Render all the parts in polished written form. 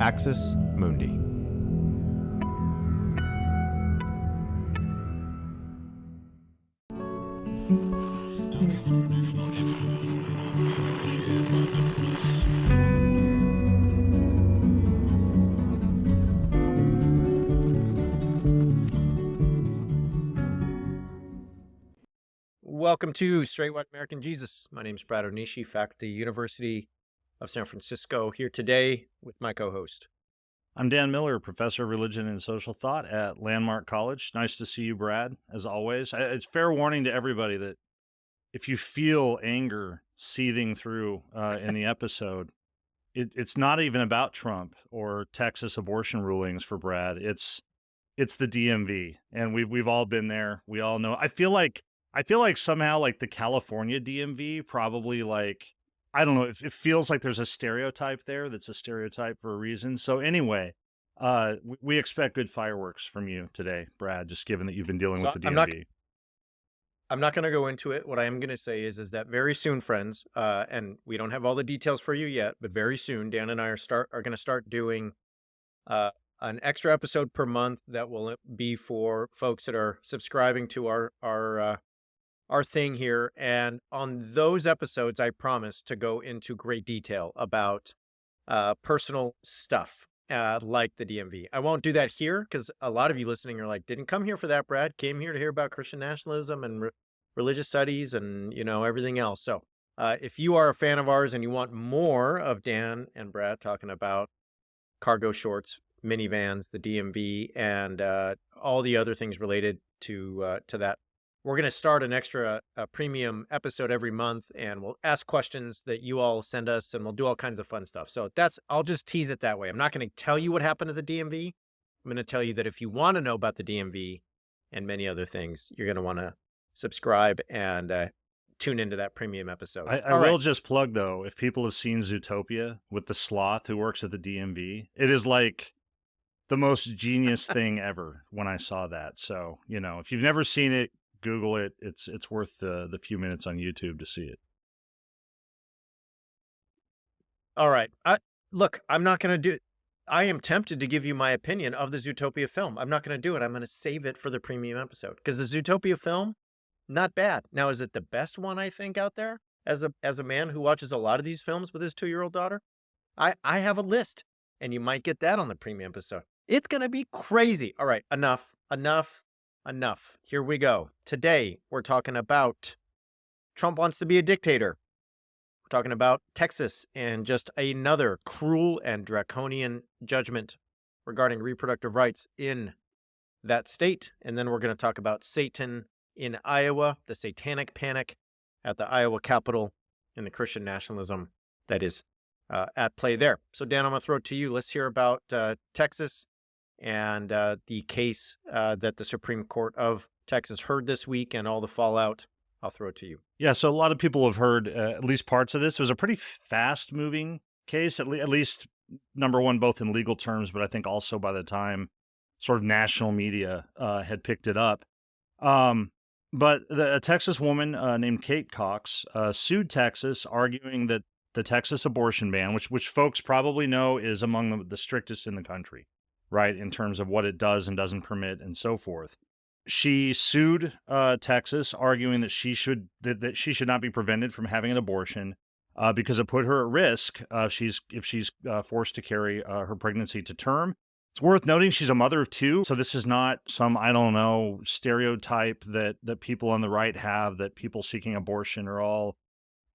Axis Mundi. Welcome to Straight White American Jesus. My name is Brad Onishi, faculty, University of San Francisco, here today with my co-host. I'm Dan Miller, professor of religion and social thought at Landmark College. Nice to see you, Brad, as always. It's fair warning to everybody that if you feel anger seething through in the episode, it's not even about Trump or Texas abortion rulings for Brad. It's the DMV, and we've all been there. We all know. I feel like somehow like the California DMV probably like, I don't know, it feels like there's a stereotype there that's a stereotype for a reason. So anyway, we expect good fireworks from you today, Brad, just given that you've been dealing with the DMV. I'm not going to go into it. What I am going to say is that very soon, friends, and we don't have all the details for you yet, but very soon, Dan and I are going to start doing an extra episode per month that will be for folks that are subscribing to our thing here. And on those episodes, I promise to go into great detail about personal stuff like the DMV. I won't do that here because a lot of you listening are like, didn't come here for that, Brad. Came here to hear about Christian nationalism and religious studies and, everything else. So if you are a fan of ours and you want more of Dan and Brad talking about cargo shorts, minivans, the DMV, and all the other things related to that, we're going to start an extra premium episode every month, and we'll ask questions that you all send us, and we'll do all kinds of fun stuff. So I'll just tease it that way. I'm not going to tell you what happened at the DMV. I'm going to tell you that if you want to know about the DMV and many other things, you're going to want to subscribe and tune into that premium episode. I will just plug, though, if people have seen Zootopia with the sloth who works at the DMV, it is like the most genius thing ever when I saw that. So, if you've never seen it, Google it. It's worth the few minutes on YouTube to see it. All right. Look, I'm not going to do it. I am tempted to give you my opinion of the Zootopia film. I'm not going to do it. I'm going to save it for the premium episode because the Zootopia film, not bad. Now, is it the best one I think out there as a man who watches a lot of these films with his 2-year-old daughter? I have a list, and you might get that on the premium episode. It's going to be crazy. All right. Enough. Here we go. Today, we're talking about Trump wants to be a dictator. We're talking about Texas and just another cruel and draconian judgment regarding reproductive rights in that state. And then we're going to talk about Satan in Iowa, the satanic panic at the Iowa Capitol, and the Christian nationalism that is at play there. So, Dan, I'm going to throw it to you. Let's hear about Texas and the case that the Supreme Court of Texas heard this week and all the fallout. I'll throw it to you. Yeah, so a lot of people have heard at least parts of this. It was a pretty fast-moving case, at least, number one, both in legal terms, but I think also by the time sort of national media had picked it up. But a Texas woman named Kate Cox sued Texas, arguing that the Texas abortion ban, which folks probably know is among the strictest in the country, right, in terms of what it does and doesn't permit and so forth. She sued Texas, arguing that she should not be prevented from having an abortion because it put her at risk if she's forced to carry her pregnancy to term. It's worth noting she's a mother of 2, so this is not some, I don't know, stereotype that people on the right have, that people seeking abortion are all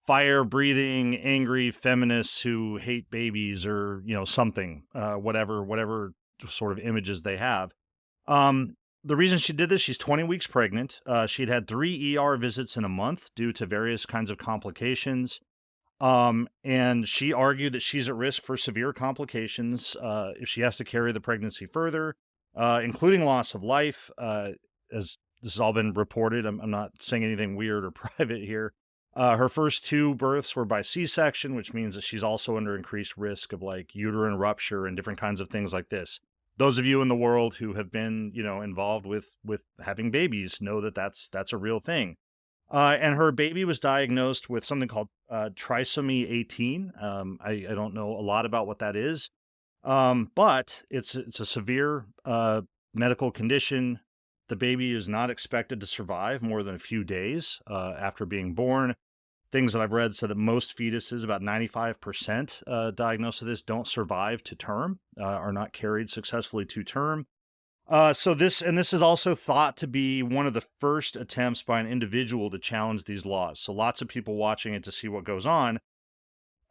fire-breathing, angry feminists who hate babies or, something, whatever sort of images they have. The reason she did this, she's 20 weeks pregnant. She'd had 3 ER visits in a month due to various kinds of complications. And she argued that she's at risk for severe complications if she has to carry the pregnancy further, including loss of life. As this has all been reported, I'm not saying anything weird or private here. Her first 2 births were by C-section, which means that she's also under increased risk of like uterine rupture and different kinds of things like this. Those of you in the world who have been, involved with having babies know that that's a real thing. And her baby was diagnosed with something called trisomy 18. I don't know a lot about what that is. But it's a severe medical condition. The baby is not expected to survive more than a few days after being born. Things that I've read said that most fetuses, about 95% diagnosed with this, don't survive to term, are not carried successfully to term. This is also thought to be one of the first attempts by an individual to challenge these laws. So lots of people watching it to see what goes on.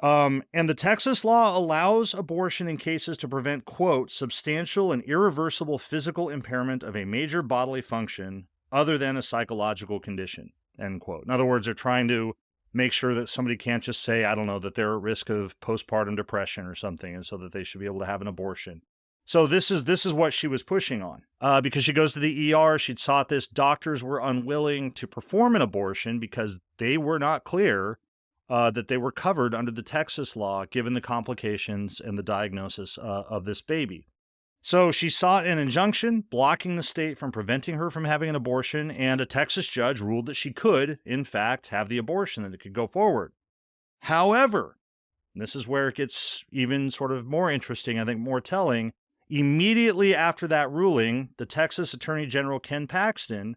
And the Texas law allows abortion in cases to prevent, quote, substantial and irreversible physical impairment of a major bodily function other than a psychological condition, end quote. In other words, they're trying to make sure that somebody can't just say, I don't know, that they're at risk of postpartum depression or something, and so that they should be able to have an abortion. So this is what she was pushing on, because she goes to the ER. She'd sought this. Doctors were unwilling to perform an abortion because they were not clear that they were covered under the Texas law, given the complications and the diagnosis of this baby. So she sought an injunction blocking the state from preventing her from having an abortion, and a Texas judge ruled that she could, in fact, have the abortion, that it could go forward. However, and this is where it gets even sort of more interesting, I think more telling, immediately after that ruling, the Texas Attorney General Ken Paxton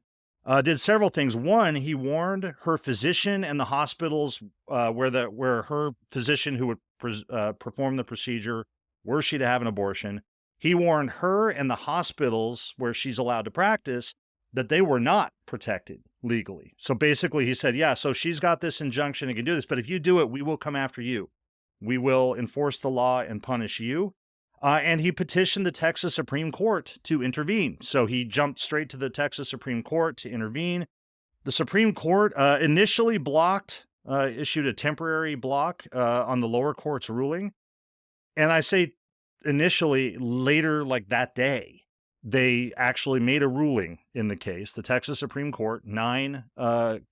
did several things. One, he warned her physician and the hospitals where her physician who would perform the procedure, were she to have an abortion, he warned her and the hospitals where she's allowed to practice that they were not protected legally. So basically, he said, yeah, so she's got this injunction and can do this, but if you do it, we will come after you. We will enforce the law and punish you. And he petitioned the Texas Supreme Court to intervene. So he jumped straight to the Texas Supreme Court to intervene. The Supreme Court initially issued a temporary block on the lower court's ruling. And I say initially, later, like that day, they actually made a ruling in the case. The Texas Supreme Court, 9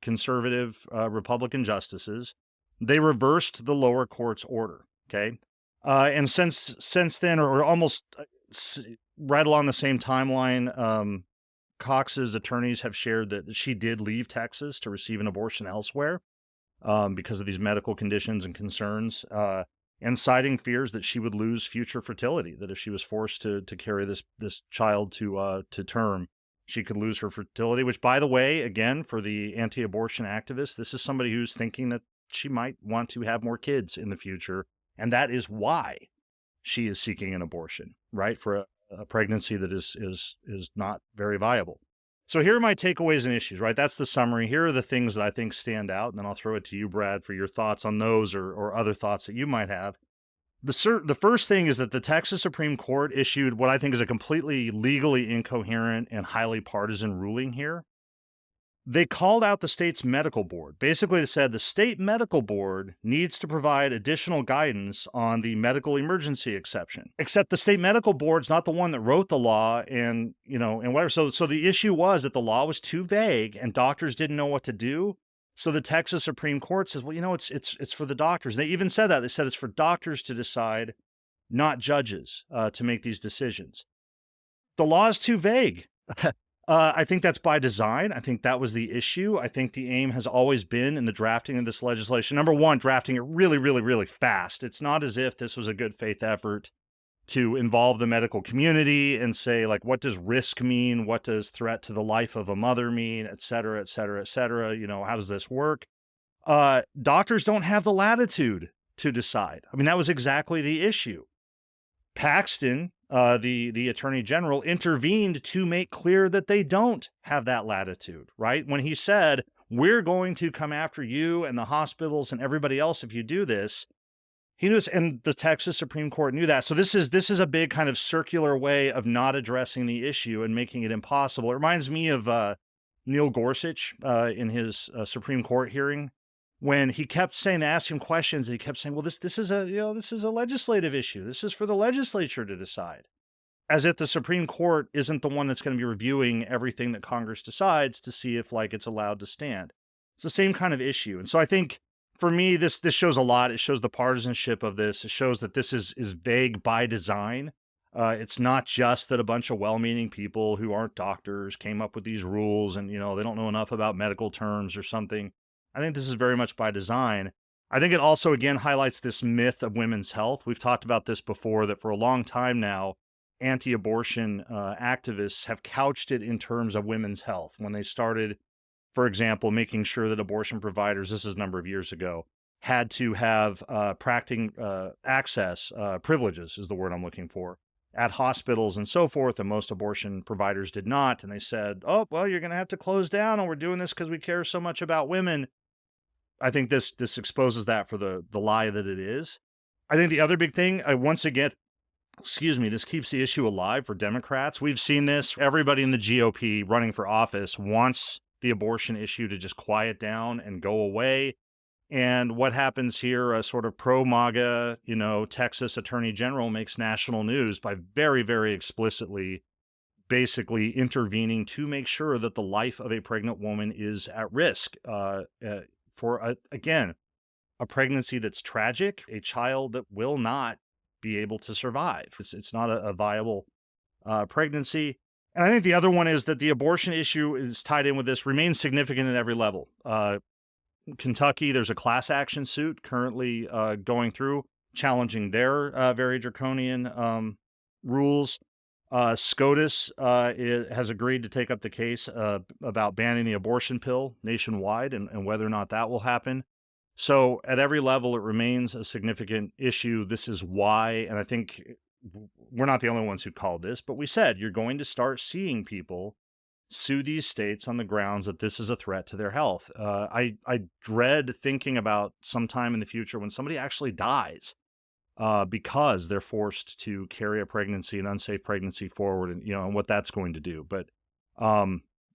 conservative Republican justices, they reversed the lower court's order. Okay. And since then, or almost right along the same timeline, Cox's attorneys have shared that she did leave Texas to receive an abortion elsewhere because of these medical conditions and concerns, and citing fears that she would lose future fertility, that if she was forced to carry this child to term, she could lose her fertility, which, by the way, again, for the anti-abortion activists, this is somebody who's thinking that she might want to have more kids in the future. And that is why she is seeking an abortion, right? For a pregnancy that is not very viable. So here are my takeaways and issues, right? That's the summary. Here are the things that I think stand out. And then I'll throw it to you, Brad, for your thoughts on those or other thoughts that you might have. The first thing is that the Texas Supreme Court issued what I think is a completely legally incoherent and highly partisan ruling here. They called out the state's medical board. Basically, they said the state medical board needs to provide additional guidance on the medical emergency exception. Except the state medical board's not the one that wrote the law, and whatever. So the issue was that the law was too vague, and doctors didn't know what to do. So the Texas Supreme Court says, well, it's for the doctors. They even said that. They said it's for doctors to decide, not judges, to make these decisions. The law is too vague. I think that's by design. I think that was the issue. I think the aim has always been in the drafting of this legislation. Number one, drafting it really, really, really fast. It's not as if this was a good faith effort to involve the medical community and say, like, what does risk mean? What does threat to the life of a mother mean? Et cetera, et cetera, et cetera. How does this work? Doctors don't have the latitude to decide. I mean, that was exactly the issue. Paxton, the attorney general, intervened to make clear that they don't have that latitude, right? When he said, we're going to come after you and the hospitals and everybody else if you do this, he knew this, and the Texas Supreme Court knew that. So this is a big kind of circular way of not addressing the issue and making it impossible. It reminds me of Neil Gorsuch in his Supreme Court hearing, when he kept saying, they asked him questions, and he kept saying, well, this is a legislative issue. This is for the legislature to decide. As if the Supreme Court isn't the one that's going to be reviewing everything that Congress decides to see if, like, it's allowed to stand. It's the same kind of issue. And so I think, for me, this shows a lot. It shows the partisanship of this. It shows that this is vague by design. It's not just that a bunch of well-meaning people who aren't doctors came up with these rules and, they don't know enough about medical terms or something. I think this is very much by design. I think it also, again, highlights this myth of women's health. We've talked about this before, that for a long time now, anti-abortion activists have couched it in terms of women's health. When they started, for example, making sure that abortion providers, this is a number of years ago, had to have practicing access, privileges is the word I'm looking for, at hospitals and so forth, and most abortion providers did not. And they said, oh, well, you're going to have to close down, and we're doing this because we care so much about women. I think this exposes that for the lie that it is. I think the other big thing, once again, excuse me, this keeps the issue alive for Democrats. We've seen this. Everybody in the GOP running for office wants the abortion issue to just quiet down and go away. And what happens here, a sort of pro-MAGA, Texas Attorney General makes national news by very, very explicitly basically intervening to make sure that the life of a pregnant woman is at risk for, again, a pregnancy that's tragic, a child that will not be able to survive. It's not a viable pregnancy. And I think the other one is that the abortion issue is tied in with this, remains significant at every level. Kentucky, there's a class action suit currently going through, challenging their very draconian rules. SCOTUS has agreed to take up the case about banning the abortion pill nationwide, and whether or not that will happen. So at every level, it remains a significant issue. This is why, and I think we're not the only ones who called this, but we said you're going to start seeing people sue these states on the grounds that this is a threat to their health. I dread thinking about some time in the future when somebody actually dies because they're forced to carry a pregnancy, an unsafe pregnancy forward, and what that's going to do. But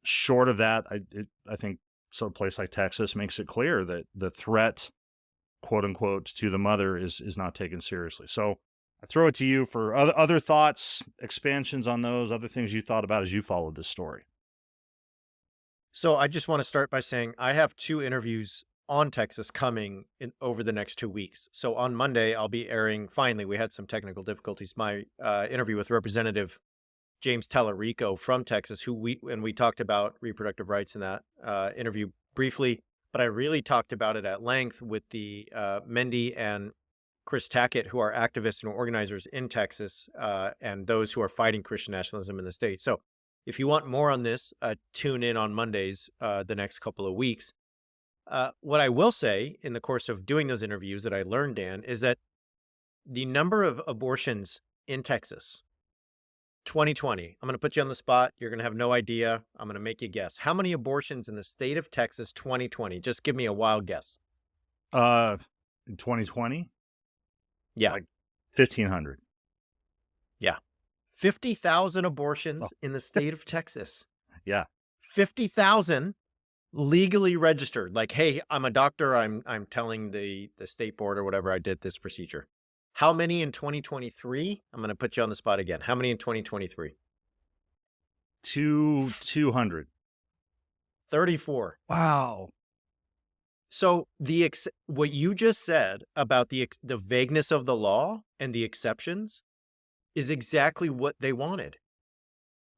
short of that, I think a place like Texas makes it clear that the threat, quote unquote, to the mother is not taken seriously. So I throw it to you for other thoughts, expansions on those, other things you thought about as you followed this story. So I just want to start by saying I have 2 interviews on Texas coming in over the next 2 weeks. So on Monday, I'll be airing, finally, we had some technical difficulties, my interview with Representative James Tallarico from Texas, we talked about reproductive rights in that interview briefly, but I really talked about it at length with the Mendy and Chris Tackett, who are activists and organizers in Texas, and those who are fighting Christian nationalism in the state. So if you want more on this, tune in on Mondays the next couple of weeks. What I will say in the course of doing those interviews that I learned, Dan, is that the number of abortions in Texas, 2020, I'm going to put you on the spot. You're going to have no idea. I'm going to make you guess. How many abortions in the state of Texas 2020? Just give me a wild guess. In 2020? Yeah. Like 1,500. Yeah. 50,000 Oh, abortions in the state of Texas. yeah. 50,000 legally registered. Like, hey, I'm a doctor. I'm telling the state board or whatever I did this procedure. How many in 2023? I'm going to put you on the spot again. How many in 2023? 200. 34. Wow. So what you just said about the vagueness of the law and the exceptions is exactly what they wanted.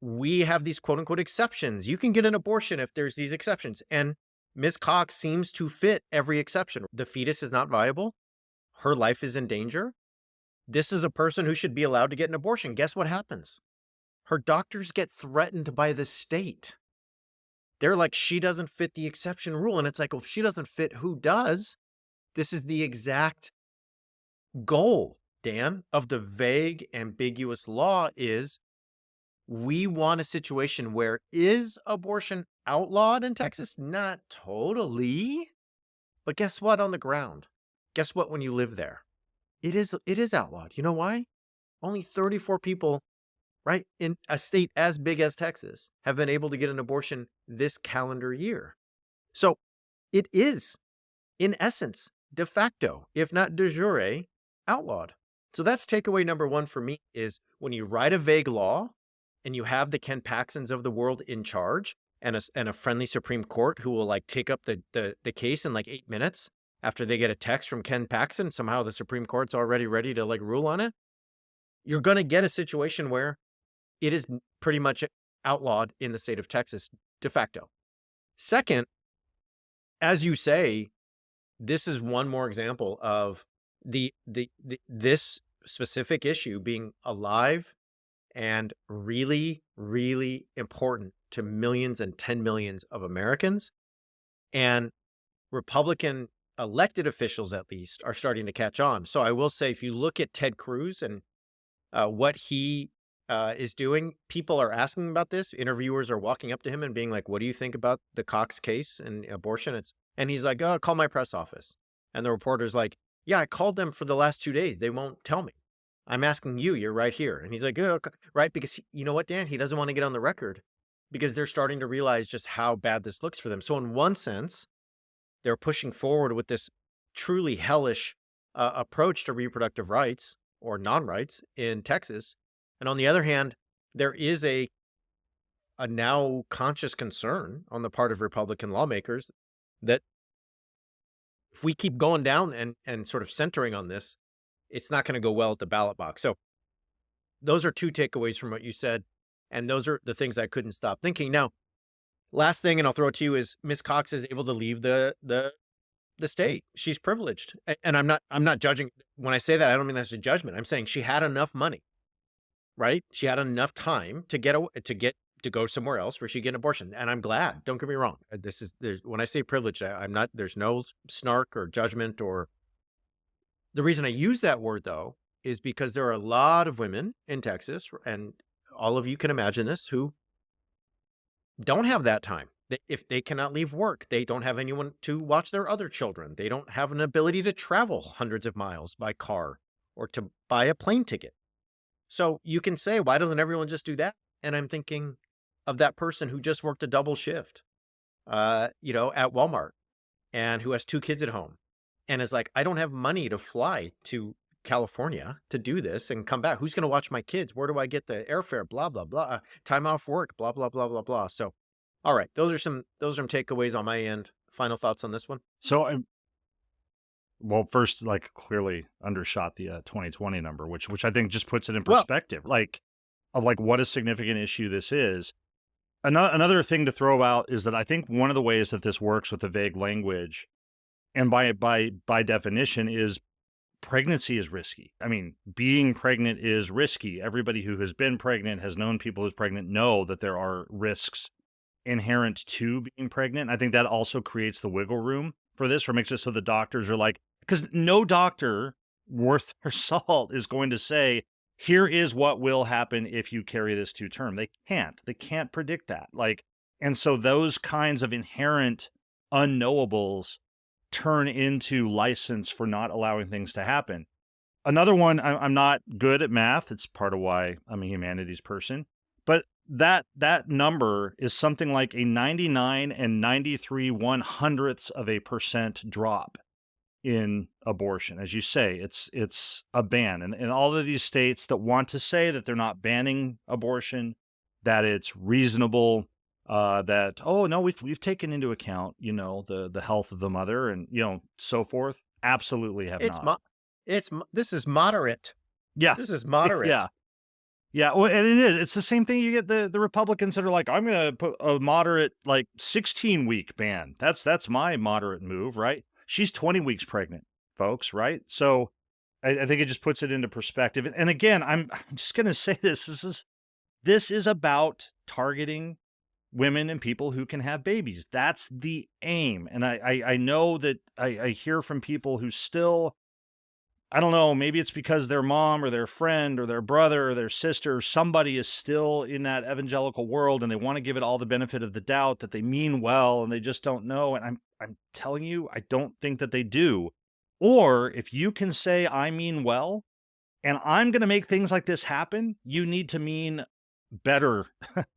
We have these quote unquote exceptions. You can get an abortion if there's these exceptions. And Ms. Cox seems to fit every exception. The fetus is not viable. Her life is in danger. This is a person who should be allowed to get an abortion. Guess what happens? Her doctors get threatened by the state. They're like, she doesn't fit the exception rule. And it's like, well, if she doesn't fit, who does? This is the exact goal, Dan, of the vague, ambiguous law is we want a situation where is abortion outlawed in Texas? Not totally. But guess what on the ground? Guess what when you live there? It is outlawed. You know why? Only 34 people, right, in a state as big as Texas have been able to get an abortion this calendar year. So it is, in essence, de facto, if not de jure, outlawed. So that's takeaway number 1 for me is when you write a vague law and you have the Ken Paxtons of the world in charge and a friendly Supreme Court who will like take up the case in like 8 minutes after they get a text from Ken Paxton, somehow the Supreme Court's already ready to like rule on it, you're going to get a situation where it is pretty much outlawed in the state of Texas de facto. Second, as you say, this is one more example of this specific issue being alive and really, really important to millions and 10 millions of Americans. And Republican elected officials, at least, are starting to catch on. So I will say, if you look at Ted Cruz and what he is doing, people are asking about this. Interviewers are walking up to him and being like, "What do you think about the Cox case and abortion?" And he's like, "Oh, call my press office." And the reporter's like, "Yeah, I called them for the last 2 days. They won't tell me. I'm asking you. You're right here." And he's like, "Oh, okay." Right? Because you know what, Dan? He doesn't want to get on the record because they're starting to realize just how bad this looks for them. So in one sense, they're pushing forward with this truly hellish approach to reproductive rights or non-rights in Texas. And on the other hand, there is a now conscious concern on the part of Republican lawmakers that if we keep going down and sort of centering on this, it's not going to go well at the ballot box. So those are two takeaways from what you said. And those are the things I couldn't stop thinking. Now, last thing, and I'll throw it to you, is Miss Cox is able to leave the state. She's privileged. And I'm not judging. When I say that, I don't mean that's a judgment. I'm saying she had enough money, right? She had enough time to to go somewhere else where she get an abortion. And I'm glad. Don't get me wrong. When I say privileged, I'm not, there's no snark or judgment. Or the reason I use that word, though, is because there are a lot of women in Texas, and all of you can imagine this, who don't have that time. If they cannot leave work, they don't have anyone to watch their other children. They don't have an ability to travel hundreds of miles by car or to buy a plane ticket. So you can say, why doesn't everyone just do that? And I'm thinking of that person who just worked a double shift, at Walmart, and who has two kids at home and is like, I don't have money to fly to California to do this and come back. Who's going to watch my kids? Where do I get the airfare? Blah, blah, blah. Time off work, blah, blah, blah, blah, blah. So, all right. Those are some takeaways on my end. Final thoughts on this one? So well, first, like, clearly undershot the 2020 number, which I think just puts it in Well, perspective, like, of like what a significant issue this is. Another thing to throw out is that I think one of the ways that this works with the vague language, and by definition, is pregnancy is risky. I mean, being pregnant is risky. Everybody who has been pregnant, has known people who's pregnant, know that there are risks inherent to being pregnant. I think that also creates the wiggle room for this, or makes it so the doctors are like, because no doctor worth their salt is going to say, here is what will happen if you carry this to term. They can't predict that. Like, and so those kinds of inherent unknowables turn into license for not allowing things to happen. Another one, I'm not good at math. It's part of why I'm a humanities person. But that number is something like a 99 and 93 100ths of a percent drop in abortion. As you say, it's a ban. And in all of these states that want to say that they're not banning abortion, that it's reasonable, that, oh no, we've taken into account, the health of the mother and, so forth, absolutely have it's not. this is moderate. Yeah. This is Yeah. moderate. Yeah, well, and it is. It's the same thing. You get the Republicans that are like, I'm going to put a moderate, like, 16-week ban. That's my moderate move, right? She's 20 weeks pregnant, folks, right? So I think it just puts it into perspective. And again, I'm just going to say this. This is about targeting women and people who can have babies. That's the aim. And I know that I hear from people who still, I don't know, maybe it's because their mom or their friend or their brother or their sister or somebody is still in that evangelical world and they want to give it all the benefit of the doubt, that they mean well and they just don't know. And I'm telling you, I don't think that they do. Or if you can say I mean well and I'm going to make things like this happen, you need to mean better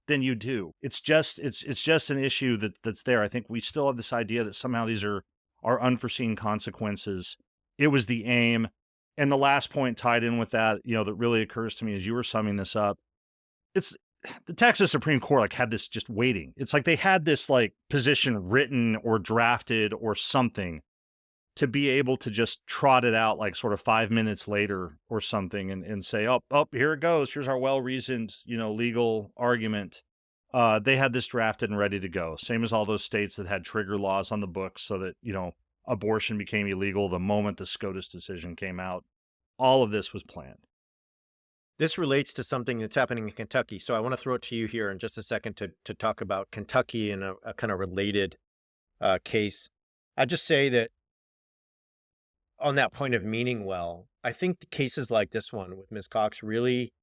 than you do. It's just an issue that's there. I think we still have this idea that somehow these are unforeseen consequences. It was the aim. And the last point tied in with that, that really occurs to me as you were summing this up, it's the Texas Supreme Court, like, had this just waiting. It's like they had this, like, position written or drafted or something to be able to just trot it out, like, sort of 5 minutes later or something, and say, oh, here it goes. Here's our well-reasoned, legal argument. They had this drafted and ready to go. Same as all those states that had trigger laws on the books so that, abortion became illegal, the moment the SCOTUS decision came out. All of this was planned. This relates to something that's happening in Kentucky, so I wanna throw it to you here in just a second to talk about Kentucky and a kinda related, case. I'd just say that on that point of meaning well, I think the cases like this one with Ms. Cox really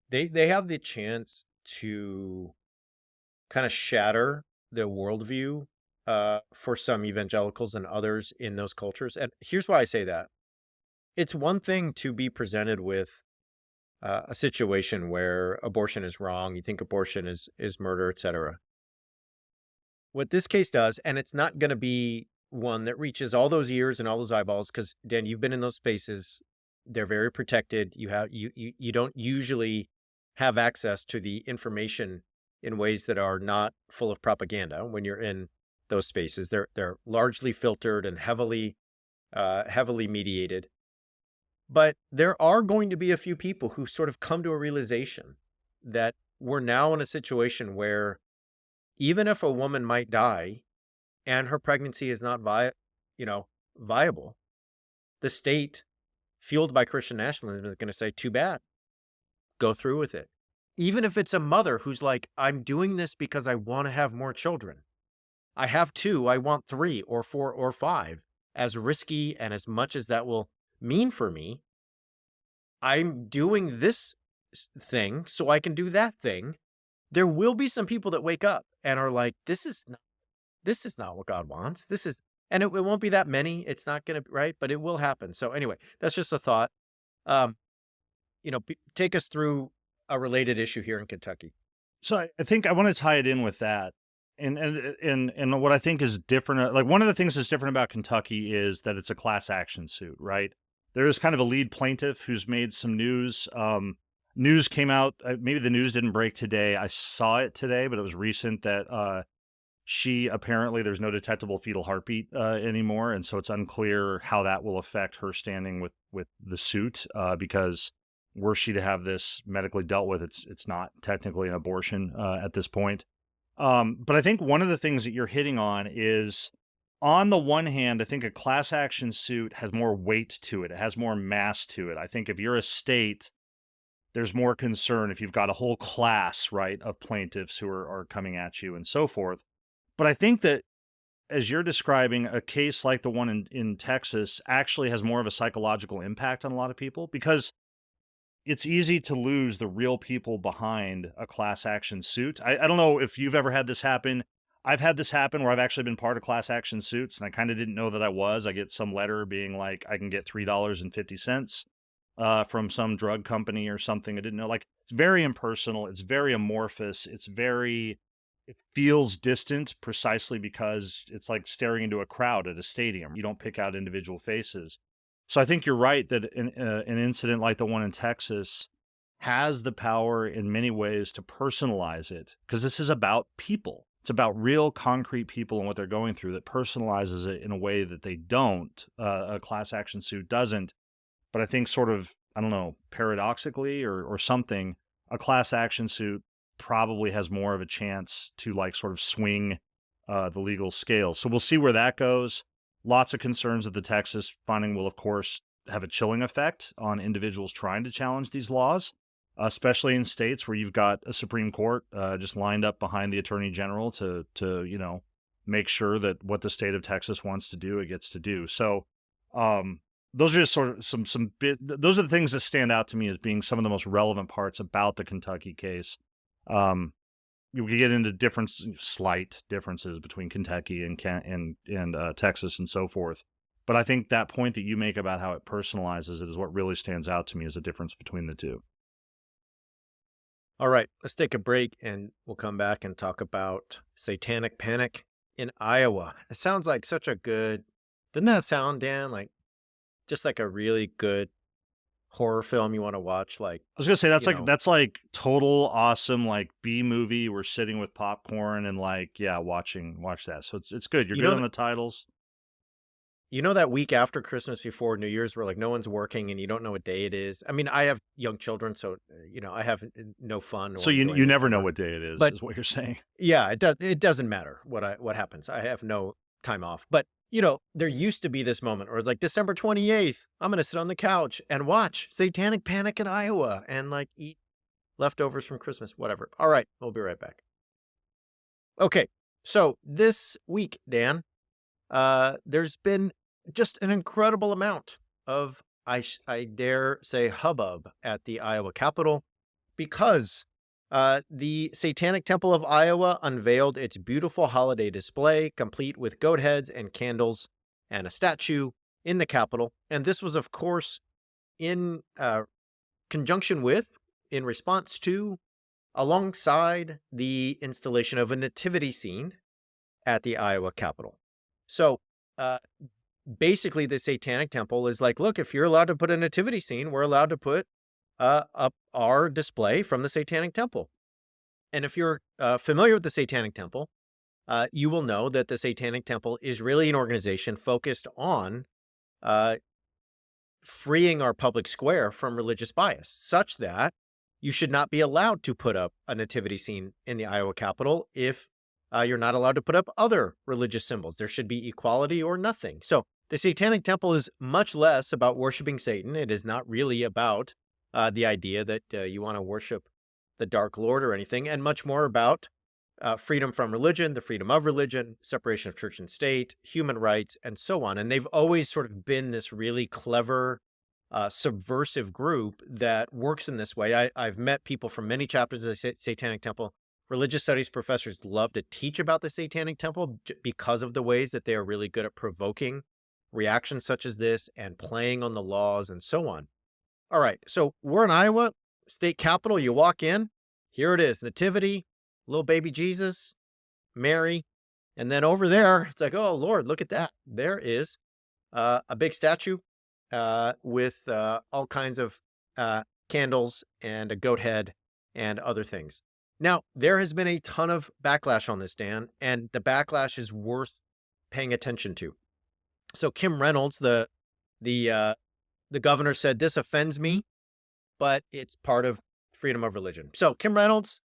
they have the chance to kinda shatter the worldview, for some evangelicals and others in those cultures, and here's why I say that. It's one thing to be presented with, a situation where abortion is wrong, you think abortion is murder, etcetera. What this case does, and it's not gonna be one that reaches all those ears and all those eyeballs, because Dan, you've been in those spaces. They're very protected. You don't usually have access to the information in ways that are not full of propaganda when you're in those spaces. They're largely filtered and heavily mediated. But there are going to be a few people who sort of come to a realization that we're now in a situation where even if a woman might die and her pregnancy is not you know, viable, the state, fueled by Christian nationalism, is going to say, "Too bad, go through with it." Even if it's a mother who's like, "I'm doing this because I want to have more children. I have two, I want three or four or five." As risky and as much as that will mean for me, I'm doing this thing so I can do that thing. There will be some people that wake up and are like, this is not what God wants. This is, and it won't be that many. It's not going to, right? But it will happen. So anyway, that's just a thought. Um, take us through a related issue here in Kentucky. So I think I want to tie it in with that. And what I think is different, like one of the things that's different about Kentucky is that it's a class action suit, right? There is kind of a lead plaintiff who's made some news. News came out. Maybe the news didn't break today. I saw it today, but it was recent that she apparently there's no detectable fetal heartbeat anymore, and so it's unclear how that will affect her standing with the suit because were she to have this medically dealt with, it's not technically an abortion at this point. But I think one of the things that you're hitting on is, on the one hand, I think a class action suit has more weight to it. It has more mass to it. I think if you're a state, there's more concern if you've got a whole class, right, of plaintiffs who are coming at you and so forth. But I think that as you're describing, a case like the one in Texas actually has more of a psychological impact on a lot of people because it's easy to lose the real people behind a class action suit. I don't know if you've ever had this happen. I've had this happen where I've actually been part of class action suits and I kind of didn't know that I was. I get some letter being like, I can get $3.50 from some drug company or something. I didn't know. Like, it's very impersonal. It's very amorphous. It feels distant precisely because it's like staring into a crowd at a stadium. You don't pick out individual faces. So I think you're right that an incident like the one in Texas has the power in many ways to personalize it because this is about people. It's about real concrete people and what they're going through that personalizes it in a way that they don't. A class action suit doesn't. But I think sort of, I don't know, paradoxically or something, a class action suit probably has more of a chance to like sort of swing the legal scale. So we'll see where that goes. Lots of concerns that the Texas finding will, of course, have a chilling effect on individuals trying to challenge these laws, especially in states where you've got a Supreme Court just lined up behind the Attorney General to make sure that what the state of Texas wants to do, it gets to do. So those are just sort of those are the things that stand out to me as being some of the most relevant parts about the Kentucky case. You get into slight differences between Kentucky and Texas and so forth. But I think that point that you make about how it personalizes it is what really stands out to me as a difference between the two. All right, let's take a break and we'll come back and talk about satanic panic in Iowa. It sounds like such a good, doesn't that sound, Dan, like just like a really good horror film you want to watch? Like, I was gonna say you know, that's like total awesome like B movie. We're sitting with popcorn and like watch that. So it's good. You're you good know, on the titles. You know that week after Christmas before New Year's where, like, no one's working and you don't know what day it is? I mean, I have young children, so, I have n no fun So or you enjoyment never know ever. what day it But, is what you're saying. yeah, it doesn't matter what happens. I have no time off. But there used to be this moment where it's like December 28th, I'm going to sit on the couch and watch Satanic Panic in Iowa and like eat leftovers from Christmas, whatever. All right, we'll be right back. Okay, so this week, Dan, there's been just an incredible amount of, I dare say, hubbub at the Iowa Capitol because the Satanic Temple of Iowa unveiled its beautiful holiday display, complete with goat heads and candles and a statue in the Capitol. And this was, of course, in conjunction with, in response to, alongside the installation of a nativity scene at the Iowa Capitol. So uh, basically, the Satanic Temple is like, look, if you're allowed to put a nativity scene, we're allowed to put up our display from the Satanic Temple. And if you're familiar with the Satanic Temple, you will know that the Satanic Temple is really an organization focused on uh, freeing our public square from religious bias, such that you should not be allowed to put up a nativity scene in the Iowa Capitol if you're not allowed to put up other religious symbols. There should be equality or nothing. So the Satanic Temple is much less about worshiping Satan. It is not really about the idea that you want to worship the Dark Lord or anything, and much more about freedom from religion, the freedom of religion, separation of church and state, human rights, and so on. And they've always sort of been this really clever, subversive group that works in this way. I've met people from many chapters of the Satanic Temple. Religious studies professors love to teach about the Satanic Temple because of the ways that they are really good at provoking reactions such as this and playing on the laws and so on. All right, so we're in Iowa, state capitol. You walk in, here it is, Nativity, little baby Jesus, Mary, and then over there, it's like, oh, Lord, look at that. There is a big statue with all kinds of candles and a goat head and other things. Now, there has been a ton of backlash on this, Dan, and the backlash is worth paying attention to. So Kim Reynolds, the governor, said, this offends me, but it's part of freedom of religion. So Kim Reynolds,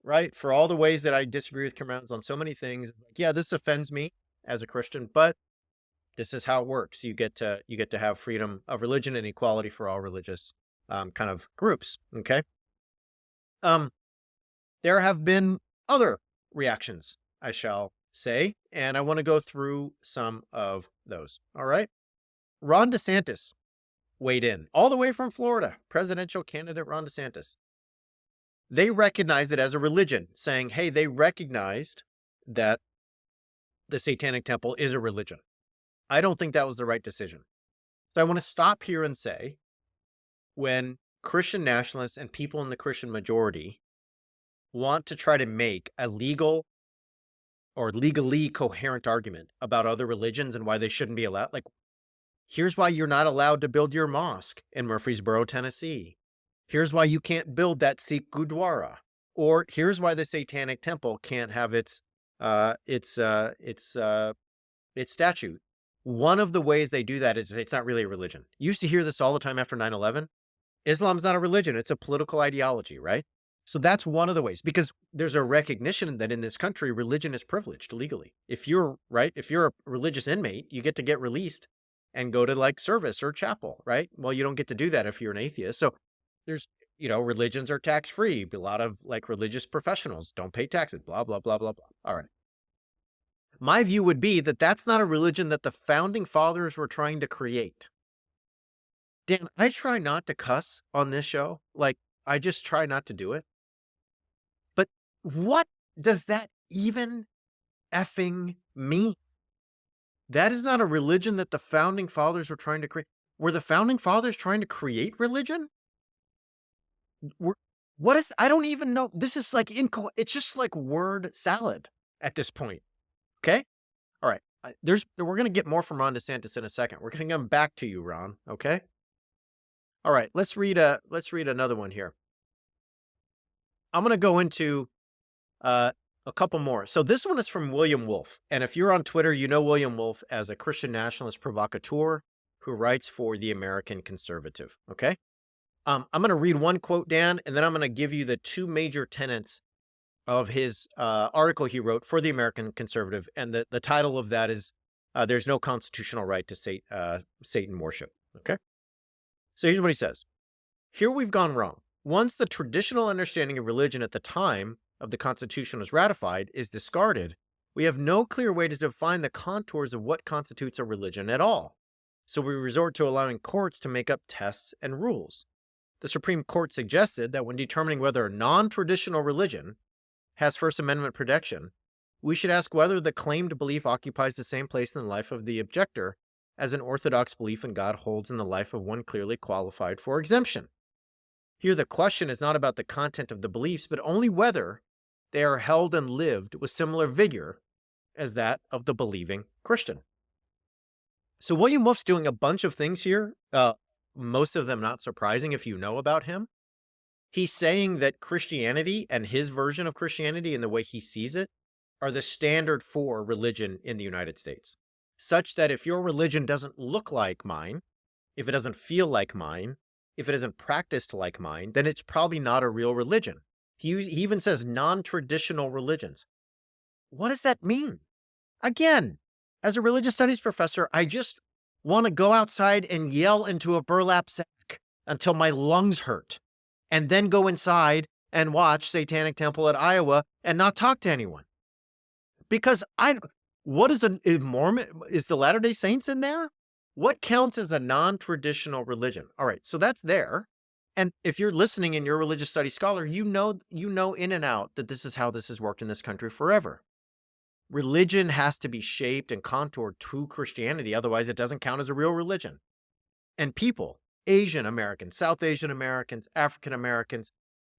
right, for all the ways that I disagree with Kim Reynolds on so many things, like, yeah, this offends me as a Christian, but this is how it works. You get to have freedom of religion and equality for all religious kind of groups. Okay. There have been other reactions, I shall say, and I want to go through some of those. All right. Ron DeSantis weighed in all the way from Florida, presidential candidate Ron DeSantis. They recognized it as a religion, saying, hey, they recognized that the Satanic Temple is a religion. I don't think that was the right decision. So I want to stop here and say, when Christian nationalists and people in the Christian majority want to try to make a legal or legally coherent argument about other religions and why they shouldn't be allowed, like, here's why you're not allowed to build your mosque in Murfreesboro, Tennessee. Here's why you can't build that Sikh Gurdwara. Or here's why the Satanic Temple can't have its statute. One of the ways they do that is it's not really a religion. You used to hear this all the time after 9/11. Islam's not a religion, it's a political ideology, right? So that's one of the ways, because there's a recognition that in this country, religion is privileged legally. If you're a religious inmate, you get to get released and go to like service or chapel, right? Well, you don't get to do that if you're an atheist. So there's, religions are tax free. A lot of like religious professionals don't pay taxes, blah, blah, blah, blah, blah. All right. My view would be that that's not a religion that the founding fathers were trying to create. Dan, I try not to cuss on this show. Like, I just try not to do it. But what does that even effing mean? That is not a religion that the founding fathers were trying to create. Were the founding fathers trying to create religion? What is, I don't even know. This is like, it's just like word salad at this point. Okay. All right. We're going to get more from Ron DeSantis in a second. We're going to come back to you, Ron. Okay. All right. Let's read another one here. I'm going to go into a couple more. So this one is from William Wolfe. And if you're on Twitter, you know William Wolfe as a Christian nationalist provocateur who writes for the American Conservative. Okay. I'm going to read one quote, Dan, and then I'm going to give you the two major tenets of his article he wrote for the American Conservative. And the title of that is there's no constitutional right to Satan worship. Okay? So here's what he says. Here we've gone wrong. Once the traditional understanding of religion at the time of the Constitution was ratified is discarded, we have no clear way to define the contours of what constitutes a religion at all. So we resort to allowing courts to make up tests and rules. The Supreme Court suggested that when determining whether a non-traditional religion has First Amendment protection, we should ask whether the claimed belief occupies the same place in the life of the objector as an orthodox belief in God holds in the life of one clearly qualified for exemption. Here, the question is not about the content of the beliefs, but only whether they are held and lived with similar vigor as that of the believing Christian. So William Wolf's doing a bunch of things here, most of them not surprising if you know about him. He's saying that Christianity and his version of Christianity and the way he sees it are the standard for religion in the United States, such that if your religion doesn't look like mine, if it doesn't feel like mine, if it isn't practiced like mine, then it's probably not a real religion. He even says non-traditional religions. What does that mean? Again, as a religious studies professor, I just want to go outside and yell into a burlap sack until my lungs hurt, and then go inside and watch Satanic Temple at Iowa and not talk to anyone. Because what is a Mormon? Is the Latter-day Saints in there? What counts as a non-traditional religion? All right, so that's there. And if you're listening and you're a religious studies scholar, you know in and out that this is how this has worked in this country forever. Religion has to be shaped and contoured to Christianity, otherwise it doesn't count as a real religion. And people, Asian Americans, South Asian Americans, African Americans,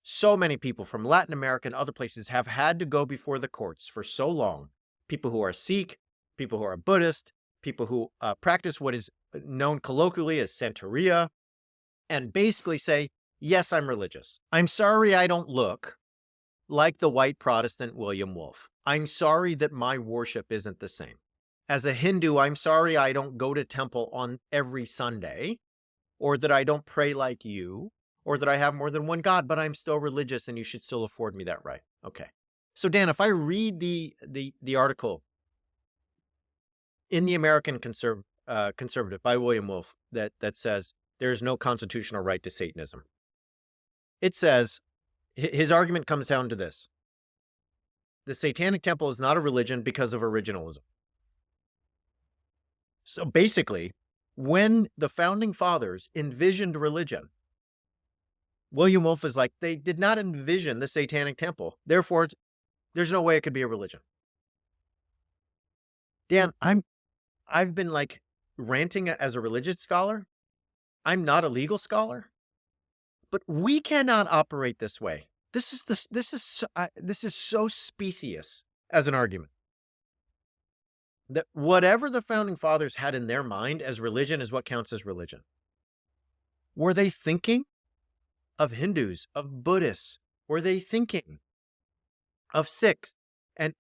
so many people from Latin America and other places have had to go before the courts for so long. People who are Sikh, people who are Buddhist, people who practice what is known colloquially as Santeria, and basically say, yes, I'm religious. I'm sorry I don't look like the white Protestant William Wolf. I'm sorry that my worship isn't the same. As a Hindu, I'm sorry I don't go to temple on every Sunday, or that I don't pray like you, or that I have more than one God, but I'm still religious and you should still afford me that right. Okay. So Dan, if I read the article in the American Conservative by William Wolf that says there is no constitutional right to Satanism, it says, his argument comes down to this. The Satanic Temple is not a religion because of originalism. So basically, when the founding fathers envisioned religion, William Wolf is like, they did not envision the Satanic Temple. Therefore, there's no way it could be a religion. Dan, I've been like ranting as a religious scholar. I'm not a legal scholar, but we cannot operate this way. This is so specious as an argument that whatever the founding fathers had in their mind as religion is what counts as religion. Were they thinking of Hindus, of Buddhists? Were they thinking of Sikhs and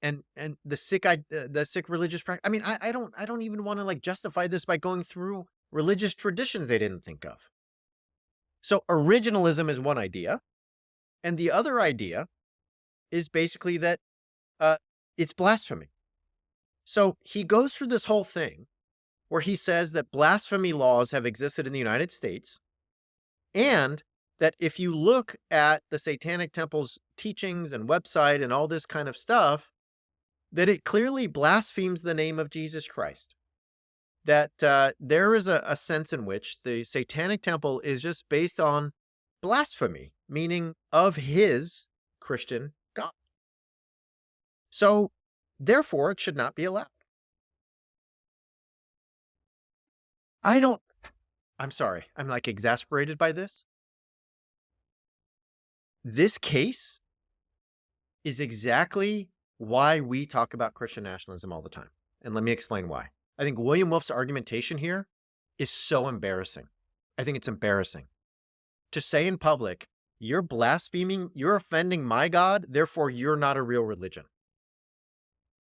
the Sikh religious practice? I mean, I don't even want to like justify this by going through religious traditions they didn't think of. So originalism is one idea, and the other idea is basically that it's blasphemy. So he goes through this whole thing where he says that blasphemy laws have existed in the United States, and that if you look at the Satanic Temple's teachings and website and all this kind of stuff, that it clearly blasphemes the name of Jesus Christ. That there is a sense in which the Satanic Temple is just based on blasphemy, meaning of his Christian God. So, therefore, it should not be allowed. I'm sorry, I'm like exasperated by this. This case is exactly why we talk about Christian nationalism all the time. And let me explain why. I think William Wolf's argumentation here is so embarrassing. I think it's embarrassing to say in public, you're blaspheming, you're offending my God, therefore you're not a real religion.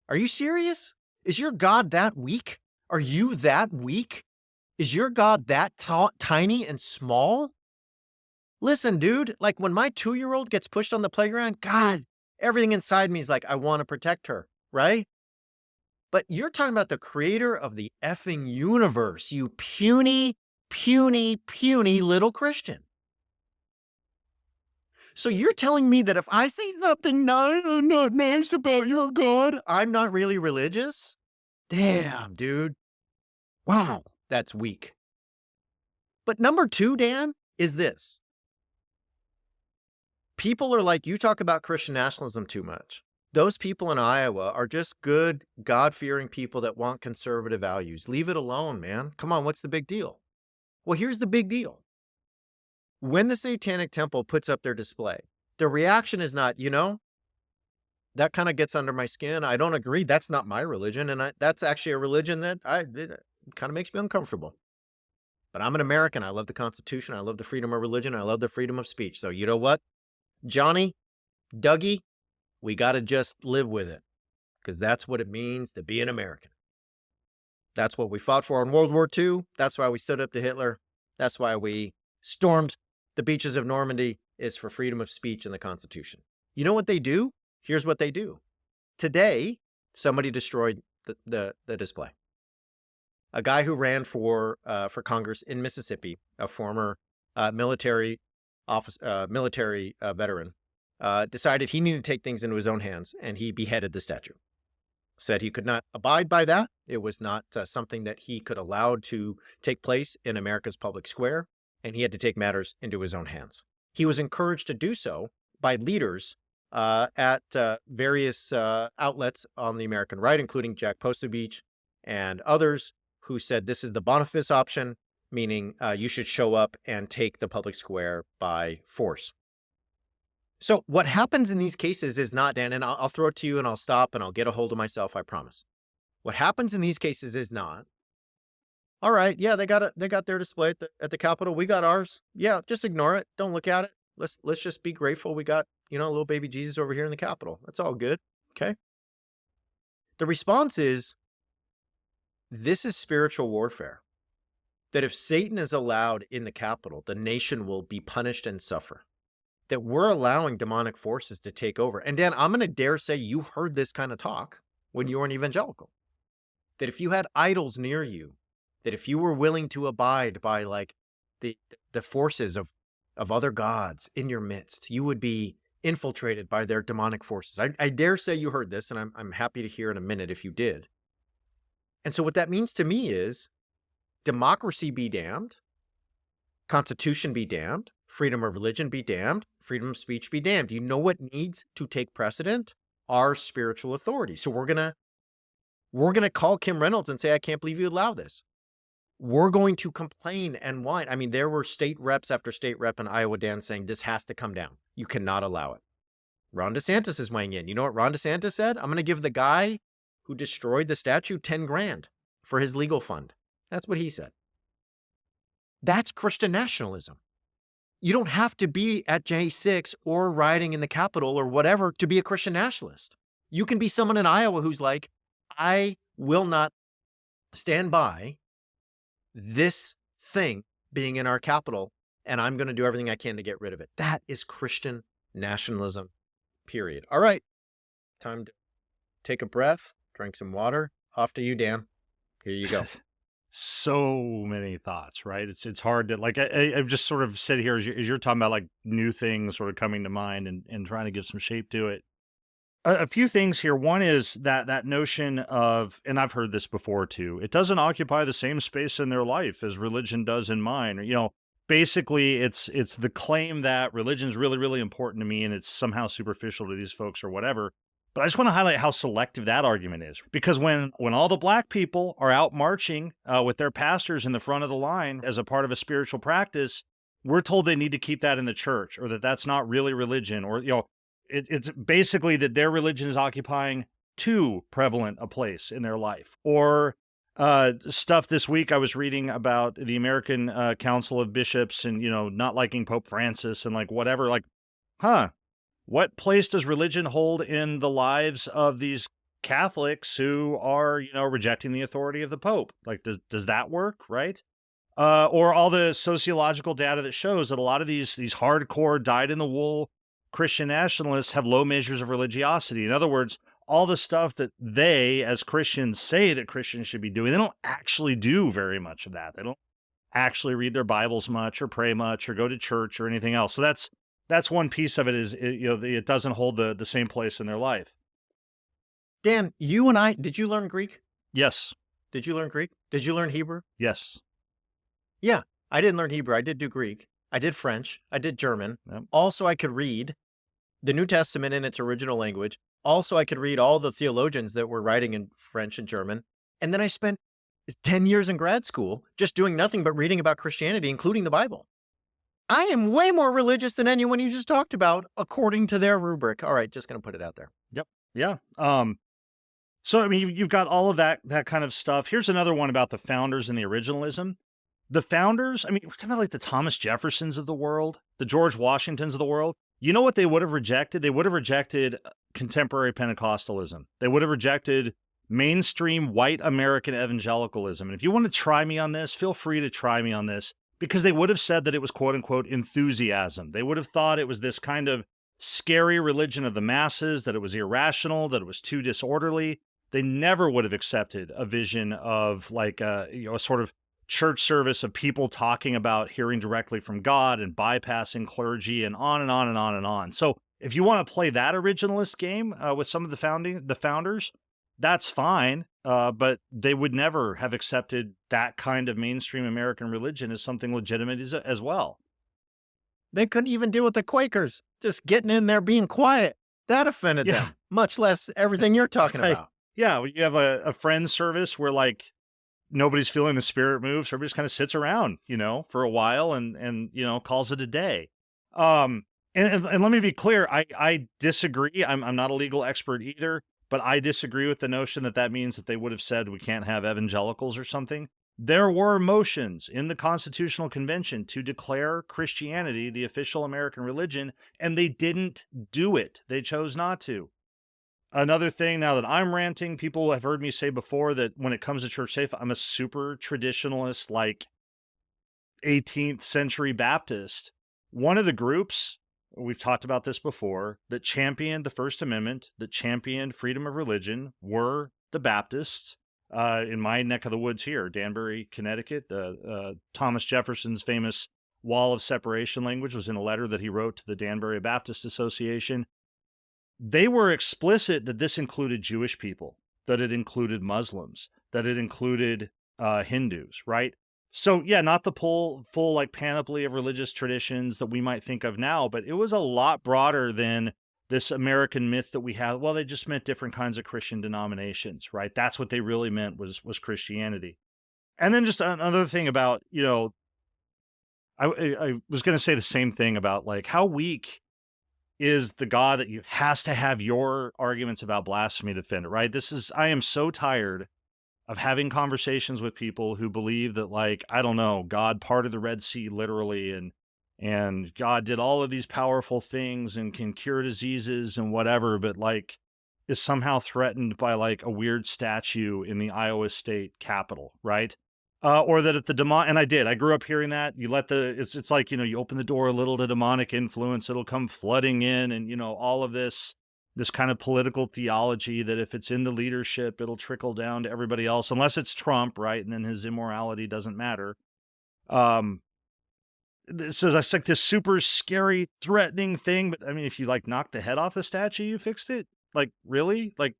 Are you serious? Is your God that weak? Are you that weak? Is your God that tiny and small? Listen, dude, like when my 2-year-old gets pushed on the playground, God, everything inside me is like, I want to protect her, right? But you're talking about the creator of the effing universe, you puny, puny, puny little Christian. So you're telling me that if I say something not nice about your God, I'm not really religious? Damn, dude. Wow, that's weak. But number two, Dan, is this. People are like, you talk about Christian nationalism too much. Those people in Iowa are just good, God-fearing people that want conservative values. Leave it alone, man. Come on, what's the big deal? Well, here's the big deal. When the Satanic Temple puts up their display, the reaction is not, that kind of gets under my skin. I don't agree. That's not my religion. And that's actually a religion that it kind of makes me uncomfortable. But I'm an American. I love the Constitution. I love the freedom of religion. I love the freedom of speech. So you know what, Johnny, Dougie, we got to just live with it because that's what it means to be an American. That's what we fought for in World War II. That's why we stood up to Hitler. That's why we stormed the beaches of Normandy, is for freedom of speech and the Constitution. You know what they do? Here's what they do. Today, somebody destroyed the display. A guy who ran for Congress in Mississippi, a former military veteran, decided he needed to take things into his own hands, and he beheaded the statue. Said he could not abide by that. It was not something that he could allow to take place in America's public square, and he had to take matters into his own hands. He was encouraged to do so by leaders at various outlets on the American right, including Jack Postabich and others, who said this is the Boniface option, meaning you should show up and take the public square by force. So what happens in these cases is not, Dan, and I'll throw it to you and I'll stop and I'll get a hold of myself, I promise. What happens in these cases is not, all right, yeah, they got their display at the Capitol. We got ours. Yeah, just ignore it. Don't look at it. Let's just be grateful we got, little baby Jesus over here in the Capitol. That's all good. Okay. The response is, this is spiritual warfare. That if Satan is allowed in the Capitol, the nation will be punished and suffer. That we're allowing demonic forces to take over. And Dan, I'm going to dare say you heard this kind of talk when you were an evangelical. That if you had idols near you, that if you were willing to abide by like the forces of other gods in your midst, you would be infiltrated by their demonic forces. I dare say you heard this, and I'm happy to hear in a minute if you did. And so what that means to me is democracy be damned, Constitution be damned, freedom of religion be damned, freedom of speech be damned. Do you know what needs to take precedent? Our spiritual authority. So we're gonna call Kim Reynolds and say, I can't believe you allow this. We're going to complain and whine. I mean, there were state reps after state rep in Iowa, Dan, saying this has to come down. You cannot allow it. Ron DeSantis is weighing in. You know what Ron DeSantis said? I'm going to give the guy who destroyed the statue 10 grand for his legal fund. That's what he said. That's Christian nationalism. You don't have to be at J6 or riding in the Capitol or whatever to be a Christian nationalist. You can be someone in Iowa who's like, I will not stand by this thing being in our capital, and I'm going to do everything I can to get rid of it. That is Christian nationalism, period. All right, time to take a breath, drink some water. Off to you, Dan. Here you go. So many thoughts, right? It's hard to like. I've just sort of sit here as you're talking about like new things sort of coming to mind and trying to give some shape to it. A few things here. One is that notion of, and I've heard this before too, it doesn't occupy the same space in their life as religion does in mine. Or, basically it's the claim that religion is really, really important to me and it's somehow superficial to these folks or whatever. But I just want to highlight how selective that argument is. Because when all the black people are out marching with their pastors in the front of the line as a part of a spiritual practice, we're told they need to keep that in the church, or that's not really religion, or, it's basically that their religion is occupying too prevalent a place in their life. Or stuff this week I was reading about the American Council of Bishops and, not liking Pope Francis and like whatever, like, what place does religion hold in the lives of these Catholics who are, rejecting the authority of the Pope? Like, does that work, right? Or all the sociological data that shows that a lot of these hardcore dyed-in-the-wool Christian nationalists have low measures of religiosity. In other words, all the stuff that they, as Christians, say that Christians should be doing. They don't actually do very much of that. They don't actually read their Bibles much or pray much or go to church or anything else. So that's one piece of it is it doesn't hold the same place in their life. Dan, you and I, did you learn Greek? Yes. Did you learn Greek? Did you learn Hebrew? Yes. Yeah, I didn't learn Hebrew. I did do Greek. I did French. I did German. Yep. Also, I could read the New Testament in its original language. Also, I could read all the theologians that were writing in French and German. And then I spent 10 years in grad school just doing nothing but reading about Christianity, including the Bible. I am way more religious than anyone you just talked about, according to their rubric. All right, just going to put it out there. Yep. Yeah. So I mean, you've got all of that kind of stuff. Here's another one about the founders and the originalism. The founders, I mean, we're talking about like the Thomas Jeffersons of the world, the George Washingtons of the world. You know what they would have rejected? They would have rejected contemporary Pentecostalism. They would have rejected mainstream white American evangelicalism. And if you want to try me on this, feel free to try me on this, because they would have said that it was quote unquote enthusiasm. They would have thought it was this kind of scary religion of the masses, that it was irrational, that it was too disorderly. They never would have accepted a vision of like a sort of church service of people talking about hearing directly from God and bypassing clergy and on and on and on and on. So if you want to play that originalist game with some of the founders, that's fine. But they would never have accepted that kind of mainstream American religion as something legitimate as well. They couldn't even deal with the Quakers, just getting in there being quiet. That offended Yeah. them, much less everything you're talking Right. about. Yeah, when you have a friend's service where like nobody's feeling the spirit move, so everybody just kind of sits around, for a while and calls it a day. And let me be clear, I disagree. I'm not a legal expert either, but I disagree with the notion that that means that they would have said we can't have evangelicals or something. There were motions in the Constitutional Convention to declare Christianity the official American religion, and they didn't do it. They chose not to. Another thing, now that I'm ranting, people have heard me say before that when it comes to church safe, I'm a super traditionalist, like 18th century Baptist. One of the groups, we've talked about this before, that championed the First Amendment, that championed freedom of religion, were the Baptists. In my neck of the woods here, Danbury, Connecticut, Thomas Jefferson's famous wall of separation language was in a letter that he wrote to the Danbury Baptist Association. They were explicit that this included Jewish people, that it included Muslims, that it included Hindus, right? So yeah, not the full like panoply of religious traditions that we might think of now, but it was a lot broader than this American myth that we have. Well, they just meant different kinds of Christian denominations, right? That's what they really meant was Christianity. And then just another thing about, I was going to say the same thing about like how weak is the God that you has to have your arguments about blasphemy defend it, right? I am so tired of having conversations with people who believe that, like, I don't know, God parted the Red Sea literally, and God did all of these powerful things and can cure diseases and whatever, but like is somehow threatened by like a weird statue in the Iowa State Capitol, right? Or that at the demon, and I grew up hearing that. It's like, you open the door a little to demonic influence, it'll come flooding in, and all of this kind of political theology that if it's in the leadership, it'll trickle down to everybody else, unless it's Trump, right? And then his immorality doesn't matter. So that's like this super scary, threatening thing. But I mean, if you like knocked the head off the statue, you fixed it. Like, really? Like,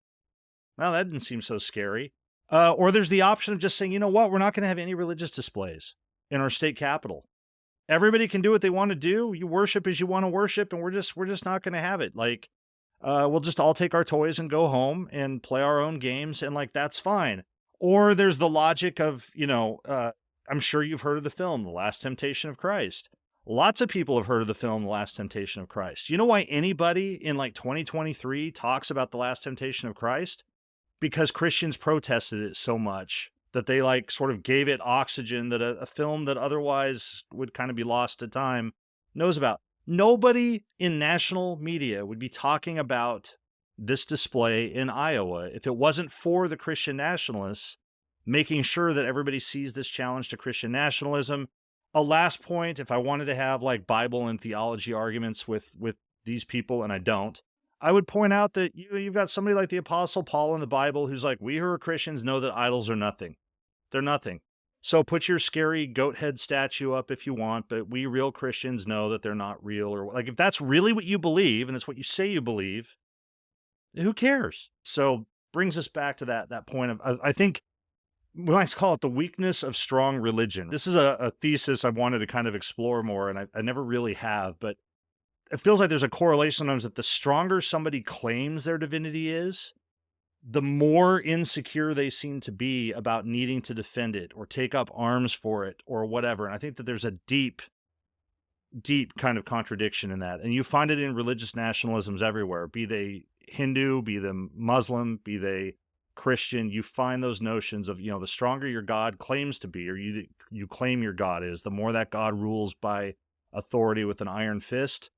well, that didn't seem so scary. Or there's the option of just saying, you know what, we're not going to have any religious displays in our state capitol. Everybody can do what they want to do. You worship as you want to worship, and we're just not going to have it. Like, we'll just all take our toys and go home and play our own games, and like that's fine. Or there's the logic of, I'm sure you've heard of the film The Last Temptation of Christ. Lots of people have heard of the film The Last Temptation of Christ. You know why anybody in like 2023 talks about The Last Temptation of Christ? Because Christians protested it so much that they like sort of gave it oxygen that a film that otherwise would kind of be lost to time knows about. Nobody in national media would be talking about this display in Iowa if it wasn't for the Christian nationalists making sure that everybody sees this challenge to Christian nationalism. A last point, if I wanted to have like Bible and theology arguments with these people, and I don't, I would point out that you've got somebody like the Apostle Paul in the Bible who's like, we who are Christians know that idols are nothing. They're nothing. So put your scary goat head statue up if you want, but we real Christians know that they're not real. Or like, if that's really what you believe and that's what you say you believe, who cares? So brings us back to that point of, I think we might call it the weakness of strong religion. This is a thesis I wanted to kind of explore more, and I never really have, but it feels like there's a correlation sometimes that the stronger somebody claims their divinity is, the more insecure they seem to be about needing to defend it or take up arms for it or whatever. And I think that there's a deep, deep kind of contradiction in that. And you find it in religious nationalisms everywhere, be they Hindu, be they Muslim, be they Christian. You find those notions of, the stronger your God claims to be, or you claim your God is, the more that God rules by authority with an iron fist,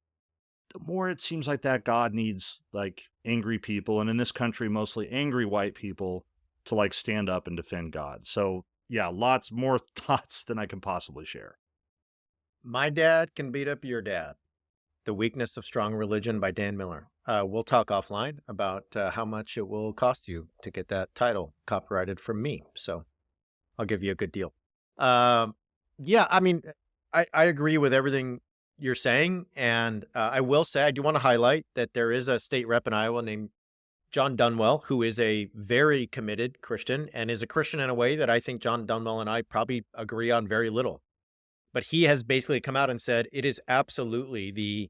the more it seems like that God needs like angry people, and in this country, mostly angry white people, to like stand up and defend God. So yeah, lots more thoughts than I can possibly share. My dad can beat up your dad. The Weakness of Strong Religion by Dan Miller. We'll talk offline about how much it will cost you to get that title copyrighted from me. So I'll give you a good deal. Yeah, I mean, I agree with everything you're saying. And I will say, I do want to highlight that there is a state rep in Iowa named John Dunwell, who is a very committed Christian and is a Christian in a way that I think John Dunwell and I probably agree on very little. But he has basically come out and said it is absolutely the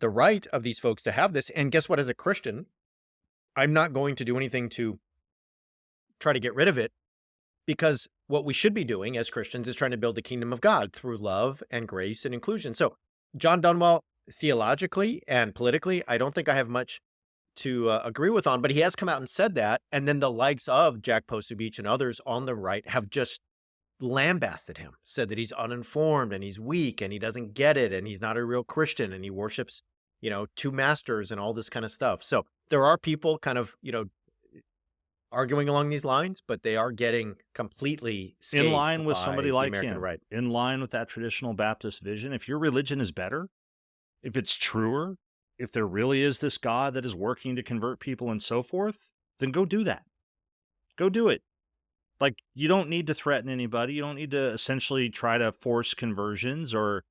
right of these folks to have this. And guess what? As a Christian, I'm not going to do anything to try to get rid of it, because what we should be doing as Christians is trying to build the kingdom of God through love and grace and inclusion. So John Dunwell, theologically and politically, I don't think I have much to agree with on, but he has come out and said that. And then the likes of Jack Posubich and others on the right have just lambasted him, said that he's uninformed and he's weak and he doesn't get it and he's not a real Christian and he worships, two masters and all this kind of stuff. So there are people kind of, arguing along these lines, but they are getting completely In scathed line with by somebody the like American him, right. in line with that traditional Baptist vision, if your religion is better, if it's truer, if there really is this God that is working to convert people and so forth, then go do that. Go do it. Like, you don't need to threaten anybody. You don't need to essentially try to force conversions or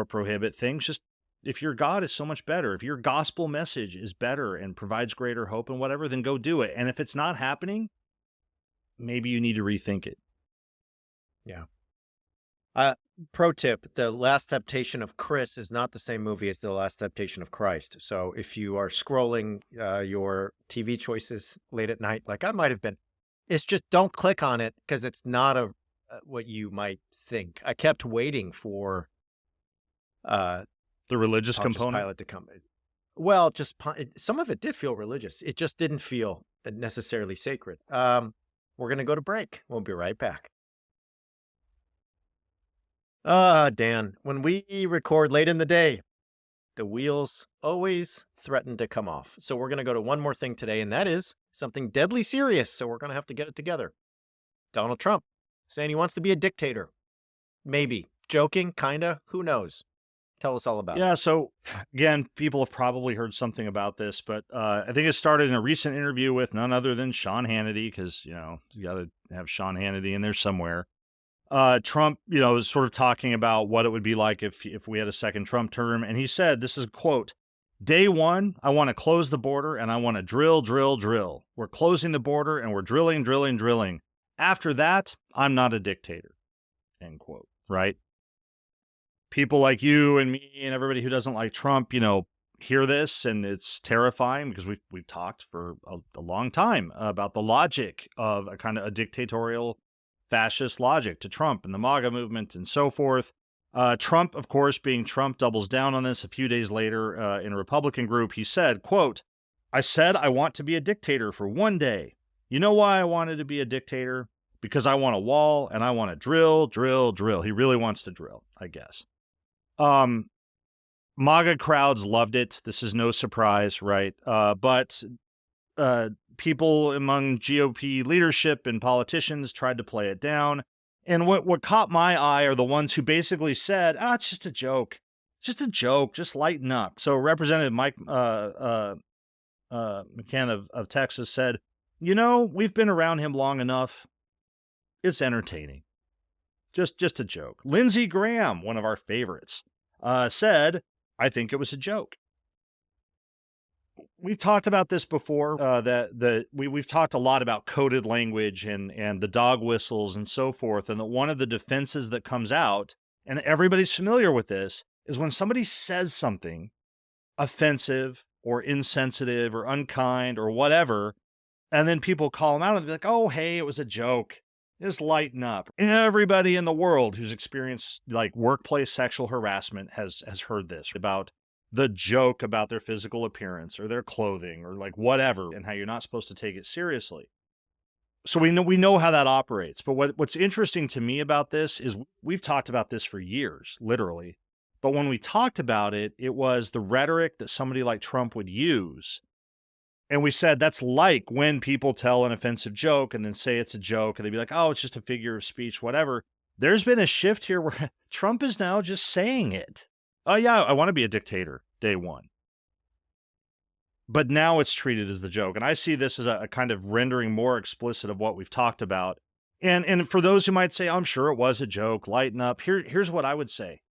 prohibit things. Just, if your God is so much better, if your gospel message is better and provides greater hope and whatever, then go do it. And if it's not happening, maybe you need to rethink it. Yeah. Pro tip, The Last Temptation of Chris is not the same movie as The Last Temptation of Christ. So if you are scrolling your TV choices late at night, like I might have been, it's just don't click on it because it's not what you might think. I kept waiting for uh, The religious Pontius component. Pilate to come. Well, some of it did feel religious. It just didn't feel necessarily sacred. We're going to go to break. We'll be right back. Dan, when we record late in the day, the wheels always threaten to come off. So we're going to go to one more thing today, and that is something deadly serious. So we're going to have to get it together. Donald Trump saying he wants to be a dictator. Maybe. Joking, kinda. Who knows? Tell us all about it. Yeah, so again, people have probably heard something about this, but I think it started in a recent interview with none other than Sean Hannity, because, you got to have Sean Hannity in there somewhere. Trump, is sort of talking about what it would be like if we had a second Trump term. And he said, this is a quote, "Day one, I want to close the border and I want to drill, drill, drill. We're closing the border and we're drilling, drilling, drilling. After that, I'm not a dictator." End quote. Right? People like you and me and everybody who doesn't like Trump, hear this and it's terrifying, because we've talked for a long time about the logic of a kind of a dictatorial fascist logic to Trump and the MAGA movement and so forth. Trump, of course, being Trump, doubles down on this. A few days later, in a Republican group, he said, quote, "I said I want to be a dictator for one day. You know why I wanted to be a dictator? Because I want a wall and I want to drill, drill, drill." He really wants to drill, I guess. MAGA crowds loved it. This is no surprise, right? But people among GOP leadership and politicians tried to play it down. And what caught my eye are the ones who basically said, it's just a joke. Just a joke. Just lighten up. So Representative McCann of Texas, said, "You know, we've been around him long enough. It's entertaining. Just a joke." Lindsey Graham, one of our favorites, said, "I think it was a joke." We've talked about this before. We've talked a lot about coded language and the dog whistles and so forth, and that one of the defenses that comes out, and everybody's familiar with this, is when somebody says something offensive or insensitive or unkind or whatever, and then people call them out and be like, "Oh, hey, it was a joke. Just lighten up." Everybody in the world who's experienced like workplace sexual harassment has heard this about the joke about their physical appearance or their clothing or like whatever, and how you're not supposed to take it seriously. So we know how that operates. But what's interesting to me about this is we've talked about this for years, literally. But when we talked about it, it was the rhetoric that somebody like Trump would use. And we said that's like when people tell an offensive joke and then say it's a joke and they'd be like, "Oh, it's just a figure of speech, whatever." There's been a shift here where Trump is now just saying it. "Oh, yeah, I want to be a dictator, day one." But now it's treated as the joke. And I see this as a kind of rendering more explicit of what we've talked about. And for those who might say, "I'm sure it was a joke, lighten up," here's what I would say.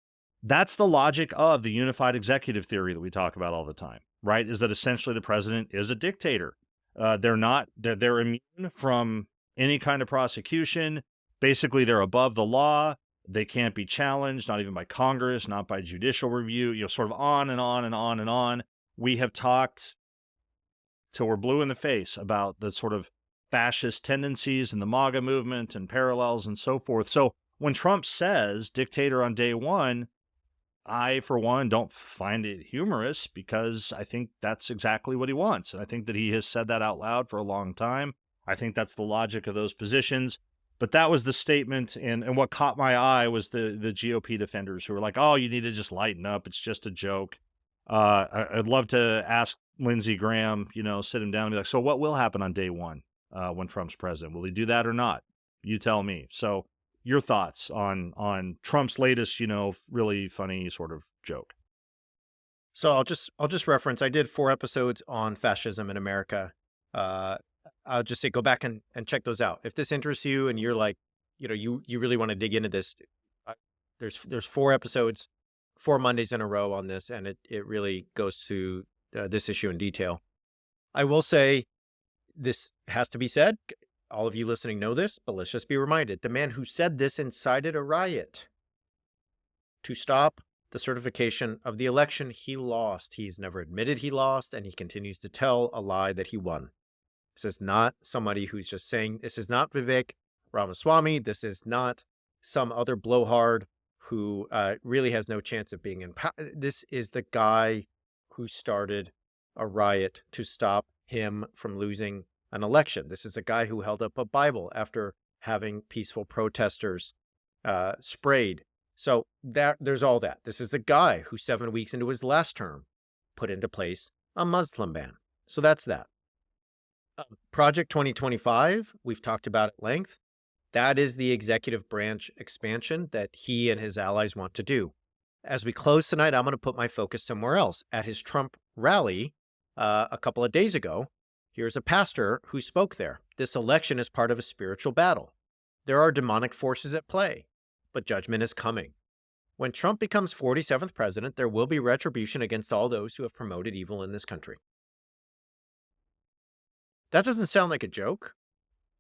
That's the logic of the unified executive theory that we talk about all the time, right? Is that essentially the president is a dictator. They're immune from any kind of prosecution. Basically, they're above the law. They can't be challenged, not even by Congress, not by judicial review, sort of on and on and on and on. We have talked till we're blue in the face about the sort of fascist tendencies in the MAGA movement and parallels and so forth. So when Trump says dictator on day one, I, for one, don't find it humorous because I think that's exactly what he wants. And I think that he has said that out loud for a long time. I think that's the logic of those positions. But that was the statement. And what caught my eye was the GOP defenders who were like, "Oh, you need to just lighten up. It's just a joke." I'd love to ask Lindsey Graham, sit him down and be like, "So what will happen on day one when Trump's president? Will he do that or not? You tell me." So your thoughts on Trump's latest, really funny sort of joke. So I'll just reference. I did 4 episodes on fascism in America. Uh, I'll just say go back and check those out if this interests you and you're like, you really want to dig into this. uh, there's 4 episodes, 4 Mondays in a row on this, and it really goes to this issue in detail. I will say this has to be said. All of you listening know this, but let's just be reminded: the man who said this incited a riot to stop the certification of the election he lost. He's never admitted he lost, and he continues to tell a lie that he won. This is not somebody who's just saying, this is not Vivek Ramaswamy. This is not some other blowhard who really has no chance of being in power. This is the guy who started a riot to stop him from losing an election. This is a guy who held up a Bible after having peaceful protesters sprayed. So there's all that. This is the guy who 7 weeks into his last term put into place a Muslim ban. So that's that. Project 2025, we've talked about at length. That is the executive branch expansion that he and his allies want to do. As we close tonight, I'm going to put my focus somewhere else. At his Trump rally a couple of days ago, here's a pastor who spoke there. This election is part of a spiritual battle. There are demonic forces at play, but judgment is coming. When Trump becomes 47th president, there will be retribution against all those who have promoted evil in this country. That doesn't sound like a joke.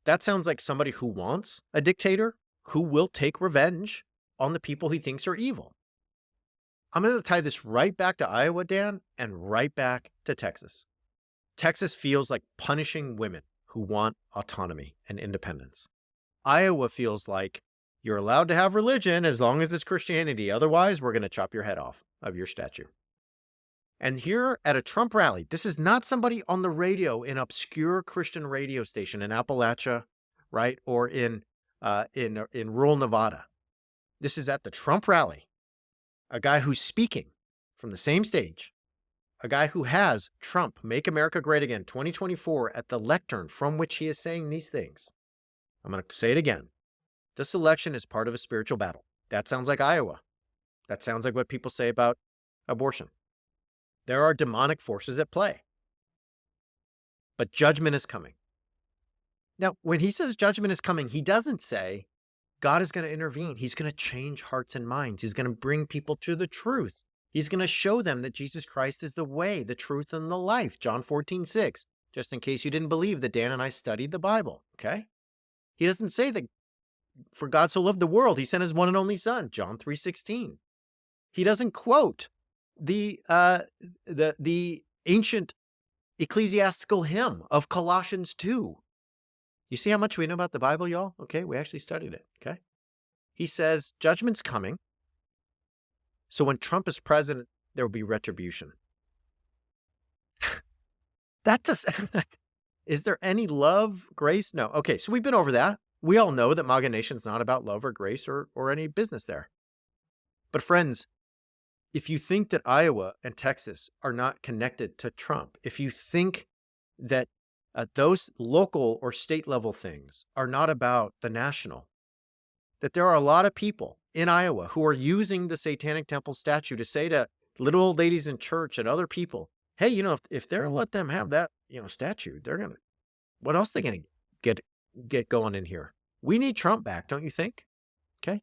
That sounds like somebody who wants a dictator who will take revenge on the people he thinks are evil. I'm going to tie this right back to Iowa, Dan, and right back to Texas. Texas feels like punishing women who want autonomy and independence. Iowa feels like you're allowed to have religion as long as it's Christianity. Otherwise, we're going to chop your head off of your statue. And here at a Trump rally, this is not somebody on the radio in obscure Christian radio station in Appalachia, right, or in rural Nevada. This is at the Trump rally, a guy who's speaking from the same stage, a guy who has Trump Make America Great Again 2024 at the lectern from which he is saying these things. I'm going to say it again. This election is part of a spiritual battle. That sounds like Iowa. That sounds like what people say about abortion. There are demonic forces at play. but judgment is coming. Now, when he says judgment is coming, he doesn't say God is going to intervene. He's going to change hearts and minds. He's going to bring people to the truth. He's going to show them that Jesus Christ is the way, the truth, and the life. John 14:6. Just in case you didn't believe that Dan and I studied the Bible, okay? He doesn't say that for God so loved the world, he sent his one and only son, John 3:16. He doesn't quote the ancient ecclesiastical hymn of Colossians 2. You see how much we know about the Bible, y'all? Okay, we actually studied it, okay? He says, judgment's coming. So when Trump is president, there will be retribution. That does, is there any love, grace? No. Okay, so we've been over that. We all know that MAGA Nation's not about love or grace or any business there. But friends, if you think that Iowa and Texas are not connected to Trump, if you think that those local or state level things are not about the national, that there are a lot of people in Iowa who are using the Satanic Temple statue to say to little old ladies in church and other people, hey, if they're let them have that, statue, they're going to, what else are they going to get going in here? We need Trump back, don't you think? Okay.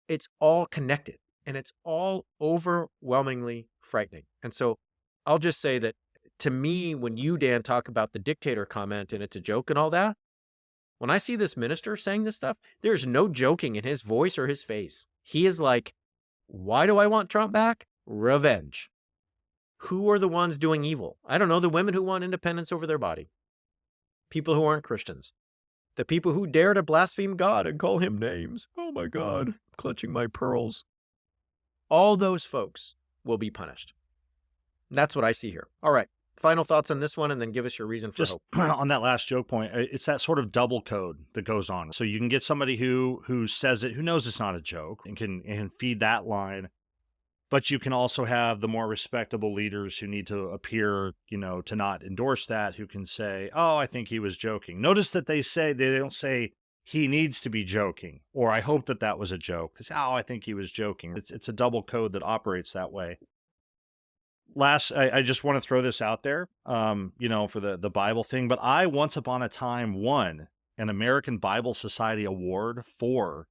It's all connected and it's all overwhelmingly frightening. And so I'll just say that to me, when you, Dan, talk about the dictator comment and it's a joke and all that, when I see this minister saying this stuff, there's no joking in his voice or his face. He is like, why do I want Trump back? Revenge. Who are the ones doing evil? I don't know, the women who want independence over their body. People who aren't Christians. The people who dare to blaspheme God and call him names. Oh my God, clutching my pearls. All those folks will be punished. That's what I see here. All right. Final thoughts on this one, and then give us your reason for Just hope. on that last joke point, it's that sort of double code that goes on. So you can get somebody who says it, who knows it's not a joke, and can feed that line. But you can also have the more respectable leaders who need to appear, to not endorse that, who can say, "Oh, I think he was joking." Notice that they don't say he needs to be joking, or I hope that was a joke. They say, "Oh, I think he was joking." It's a double code that operates that way. Last, I just want to throw this out there, for the Bible thing. But I once upon a time won an American Bible Society award for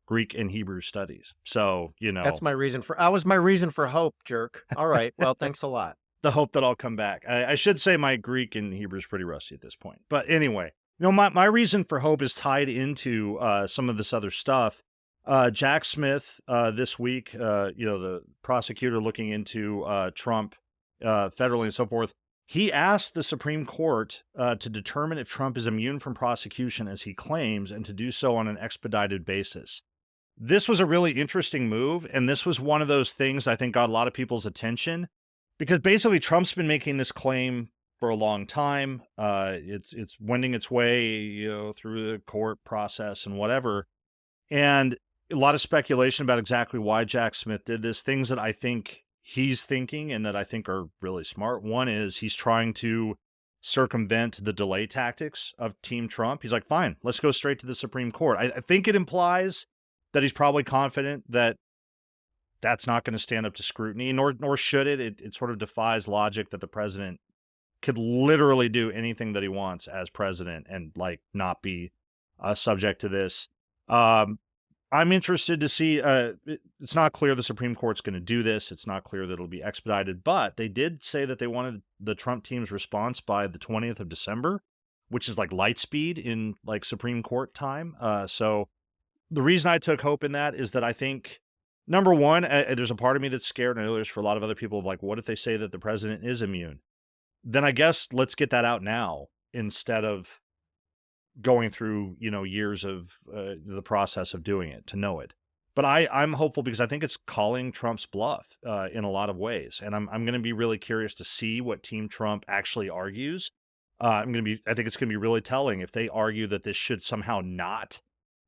Greek and Hebrew studies. So, That's my reason for hope, jerk. All right. Well, thanks a lot. the hope that I'll come back. I should say my Greek and Hebrew is pretty rusty at this point. But anyway, my reason for hope is tied into some of this other stuff. Jack Smith this week, the prosecutor looking into Trump federally and so forth, he asked the Supreme Court to determine if Trump is immune from prosecution as he claims, and to do so on an expedited basis. This was a really interesting move, and this was one of those things I think got a lot of people's attention, because basically Trump's been making this claim for a long time. It's wending its way, through the court process and whatever. And a lot of speculation about exactly why Jack Smith did this, things that I think he's thinking and that I think are really smart. One is he's trying to circumvent the delay tactics of Team Trump. He's like, fine, let's go straight to the Supreme Court. I think it implies that he's probably confident that that's not going to stand up to scrutiny, nor should it. It sort of defies logic that the president could literally do anything that he wants as president and not be subject to this. I'm interested to see, it's not clear the Supreme Court's going to do this. It's not clear that it'll be expedited, but they did say that they wanted the Trump team's response by the 20th of December, which is like light speed in Supreme Court time. So the reason I took hope in that is that I think, number one, there's a part of me that's scared, and I know there's for a lot of other people, of what if they say that the president is immune? Then I guess let's get that out now instead of going through, years of the process of doing it to know it. But I'm hopeful because I think it's calling Trump's bluff in a lot of ways. And I'm going to be really curious to see what Team Trump actually argues. I think it's going to be really telling if they argue that this should somehow not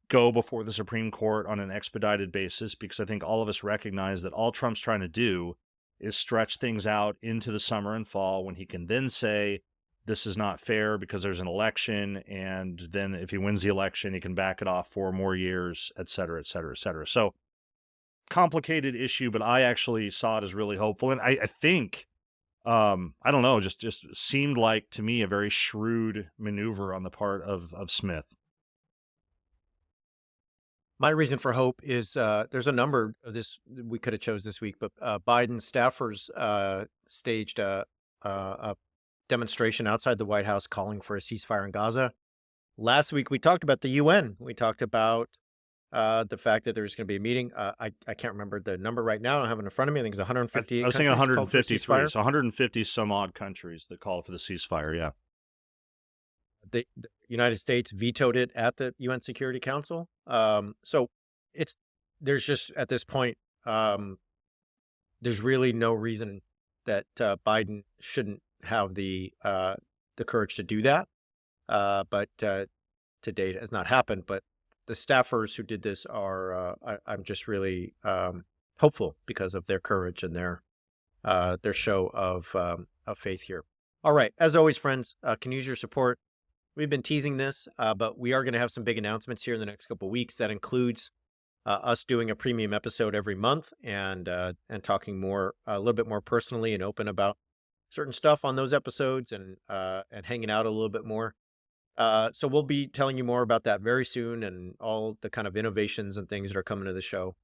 go before the Supreme Court on an expedited basis, because I think all of us recognize that all Trump's trying to do is stretch things out into the summer and fall, when he can then say, this is not fair because there's an election, and then if he wins the election, he can back it off 4 more years, et cetera, et cetera, et cetera. So, complicated issue, but I actually saw it as really hopeful. And I think I don't know, just seemed like to me a very shrewd maneuver on the part of Smith. My reason for hope is there's a number of this we could have chose this week, but Biden staffers staged a demonstration outside the White House calling for a ceasefire in Gaza. Last week we talked about the UN. We talked about the fact that there's going to be a meeting. I can't remember the number right now. I don't have it in front of me. I think it's I 158 was thinking countries called for a 153, ceasefire. so 150 some odd countries that called for the ceasefire. Yeah. The United States vetoed it at the UN Security Council. So it's there's just at this point there's really no reason that Biden shouldn't have the courage to do that. But to date, it has not happened. But the staffers who did this are I'm just really hopeful because of their courage and their show of faith here. All right, as always, friends, can use your support. We've been teasing this, but we are going to have some big announcements here in the next couple of weeks. That includes us doing a premium episode every month and talking more a little bit more personally and open about certain stuff on those episodes and hanging out a little bit more. So we'll be telling you more about that very soon and all the kind of innovations and things that are coming to the show.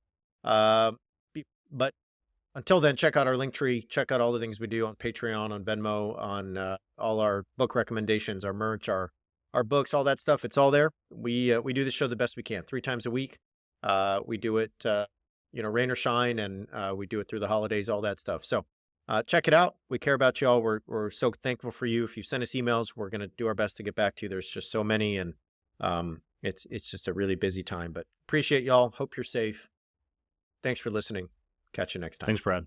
Uh, but until then, check out our link tree. Check out all the things we do on Patreon, on Venmo, on all our book recommendations, our merch, our books, all that stuff. It's all there. We do the show the best we can, 3 times a week. We do it, rain or shine, and we do it through the holidays, all that stuff. So check it out. We care about y'all. We're so thankful for you. If you send us emails, we're gonna do our best to get back to you. There's just so many, and it's just a really busy time. But appreciate y'all. Hope you're safe. Thanks for listening. Catch you next time. Thanks, Brad.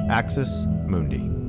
Axis Mundi.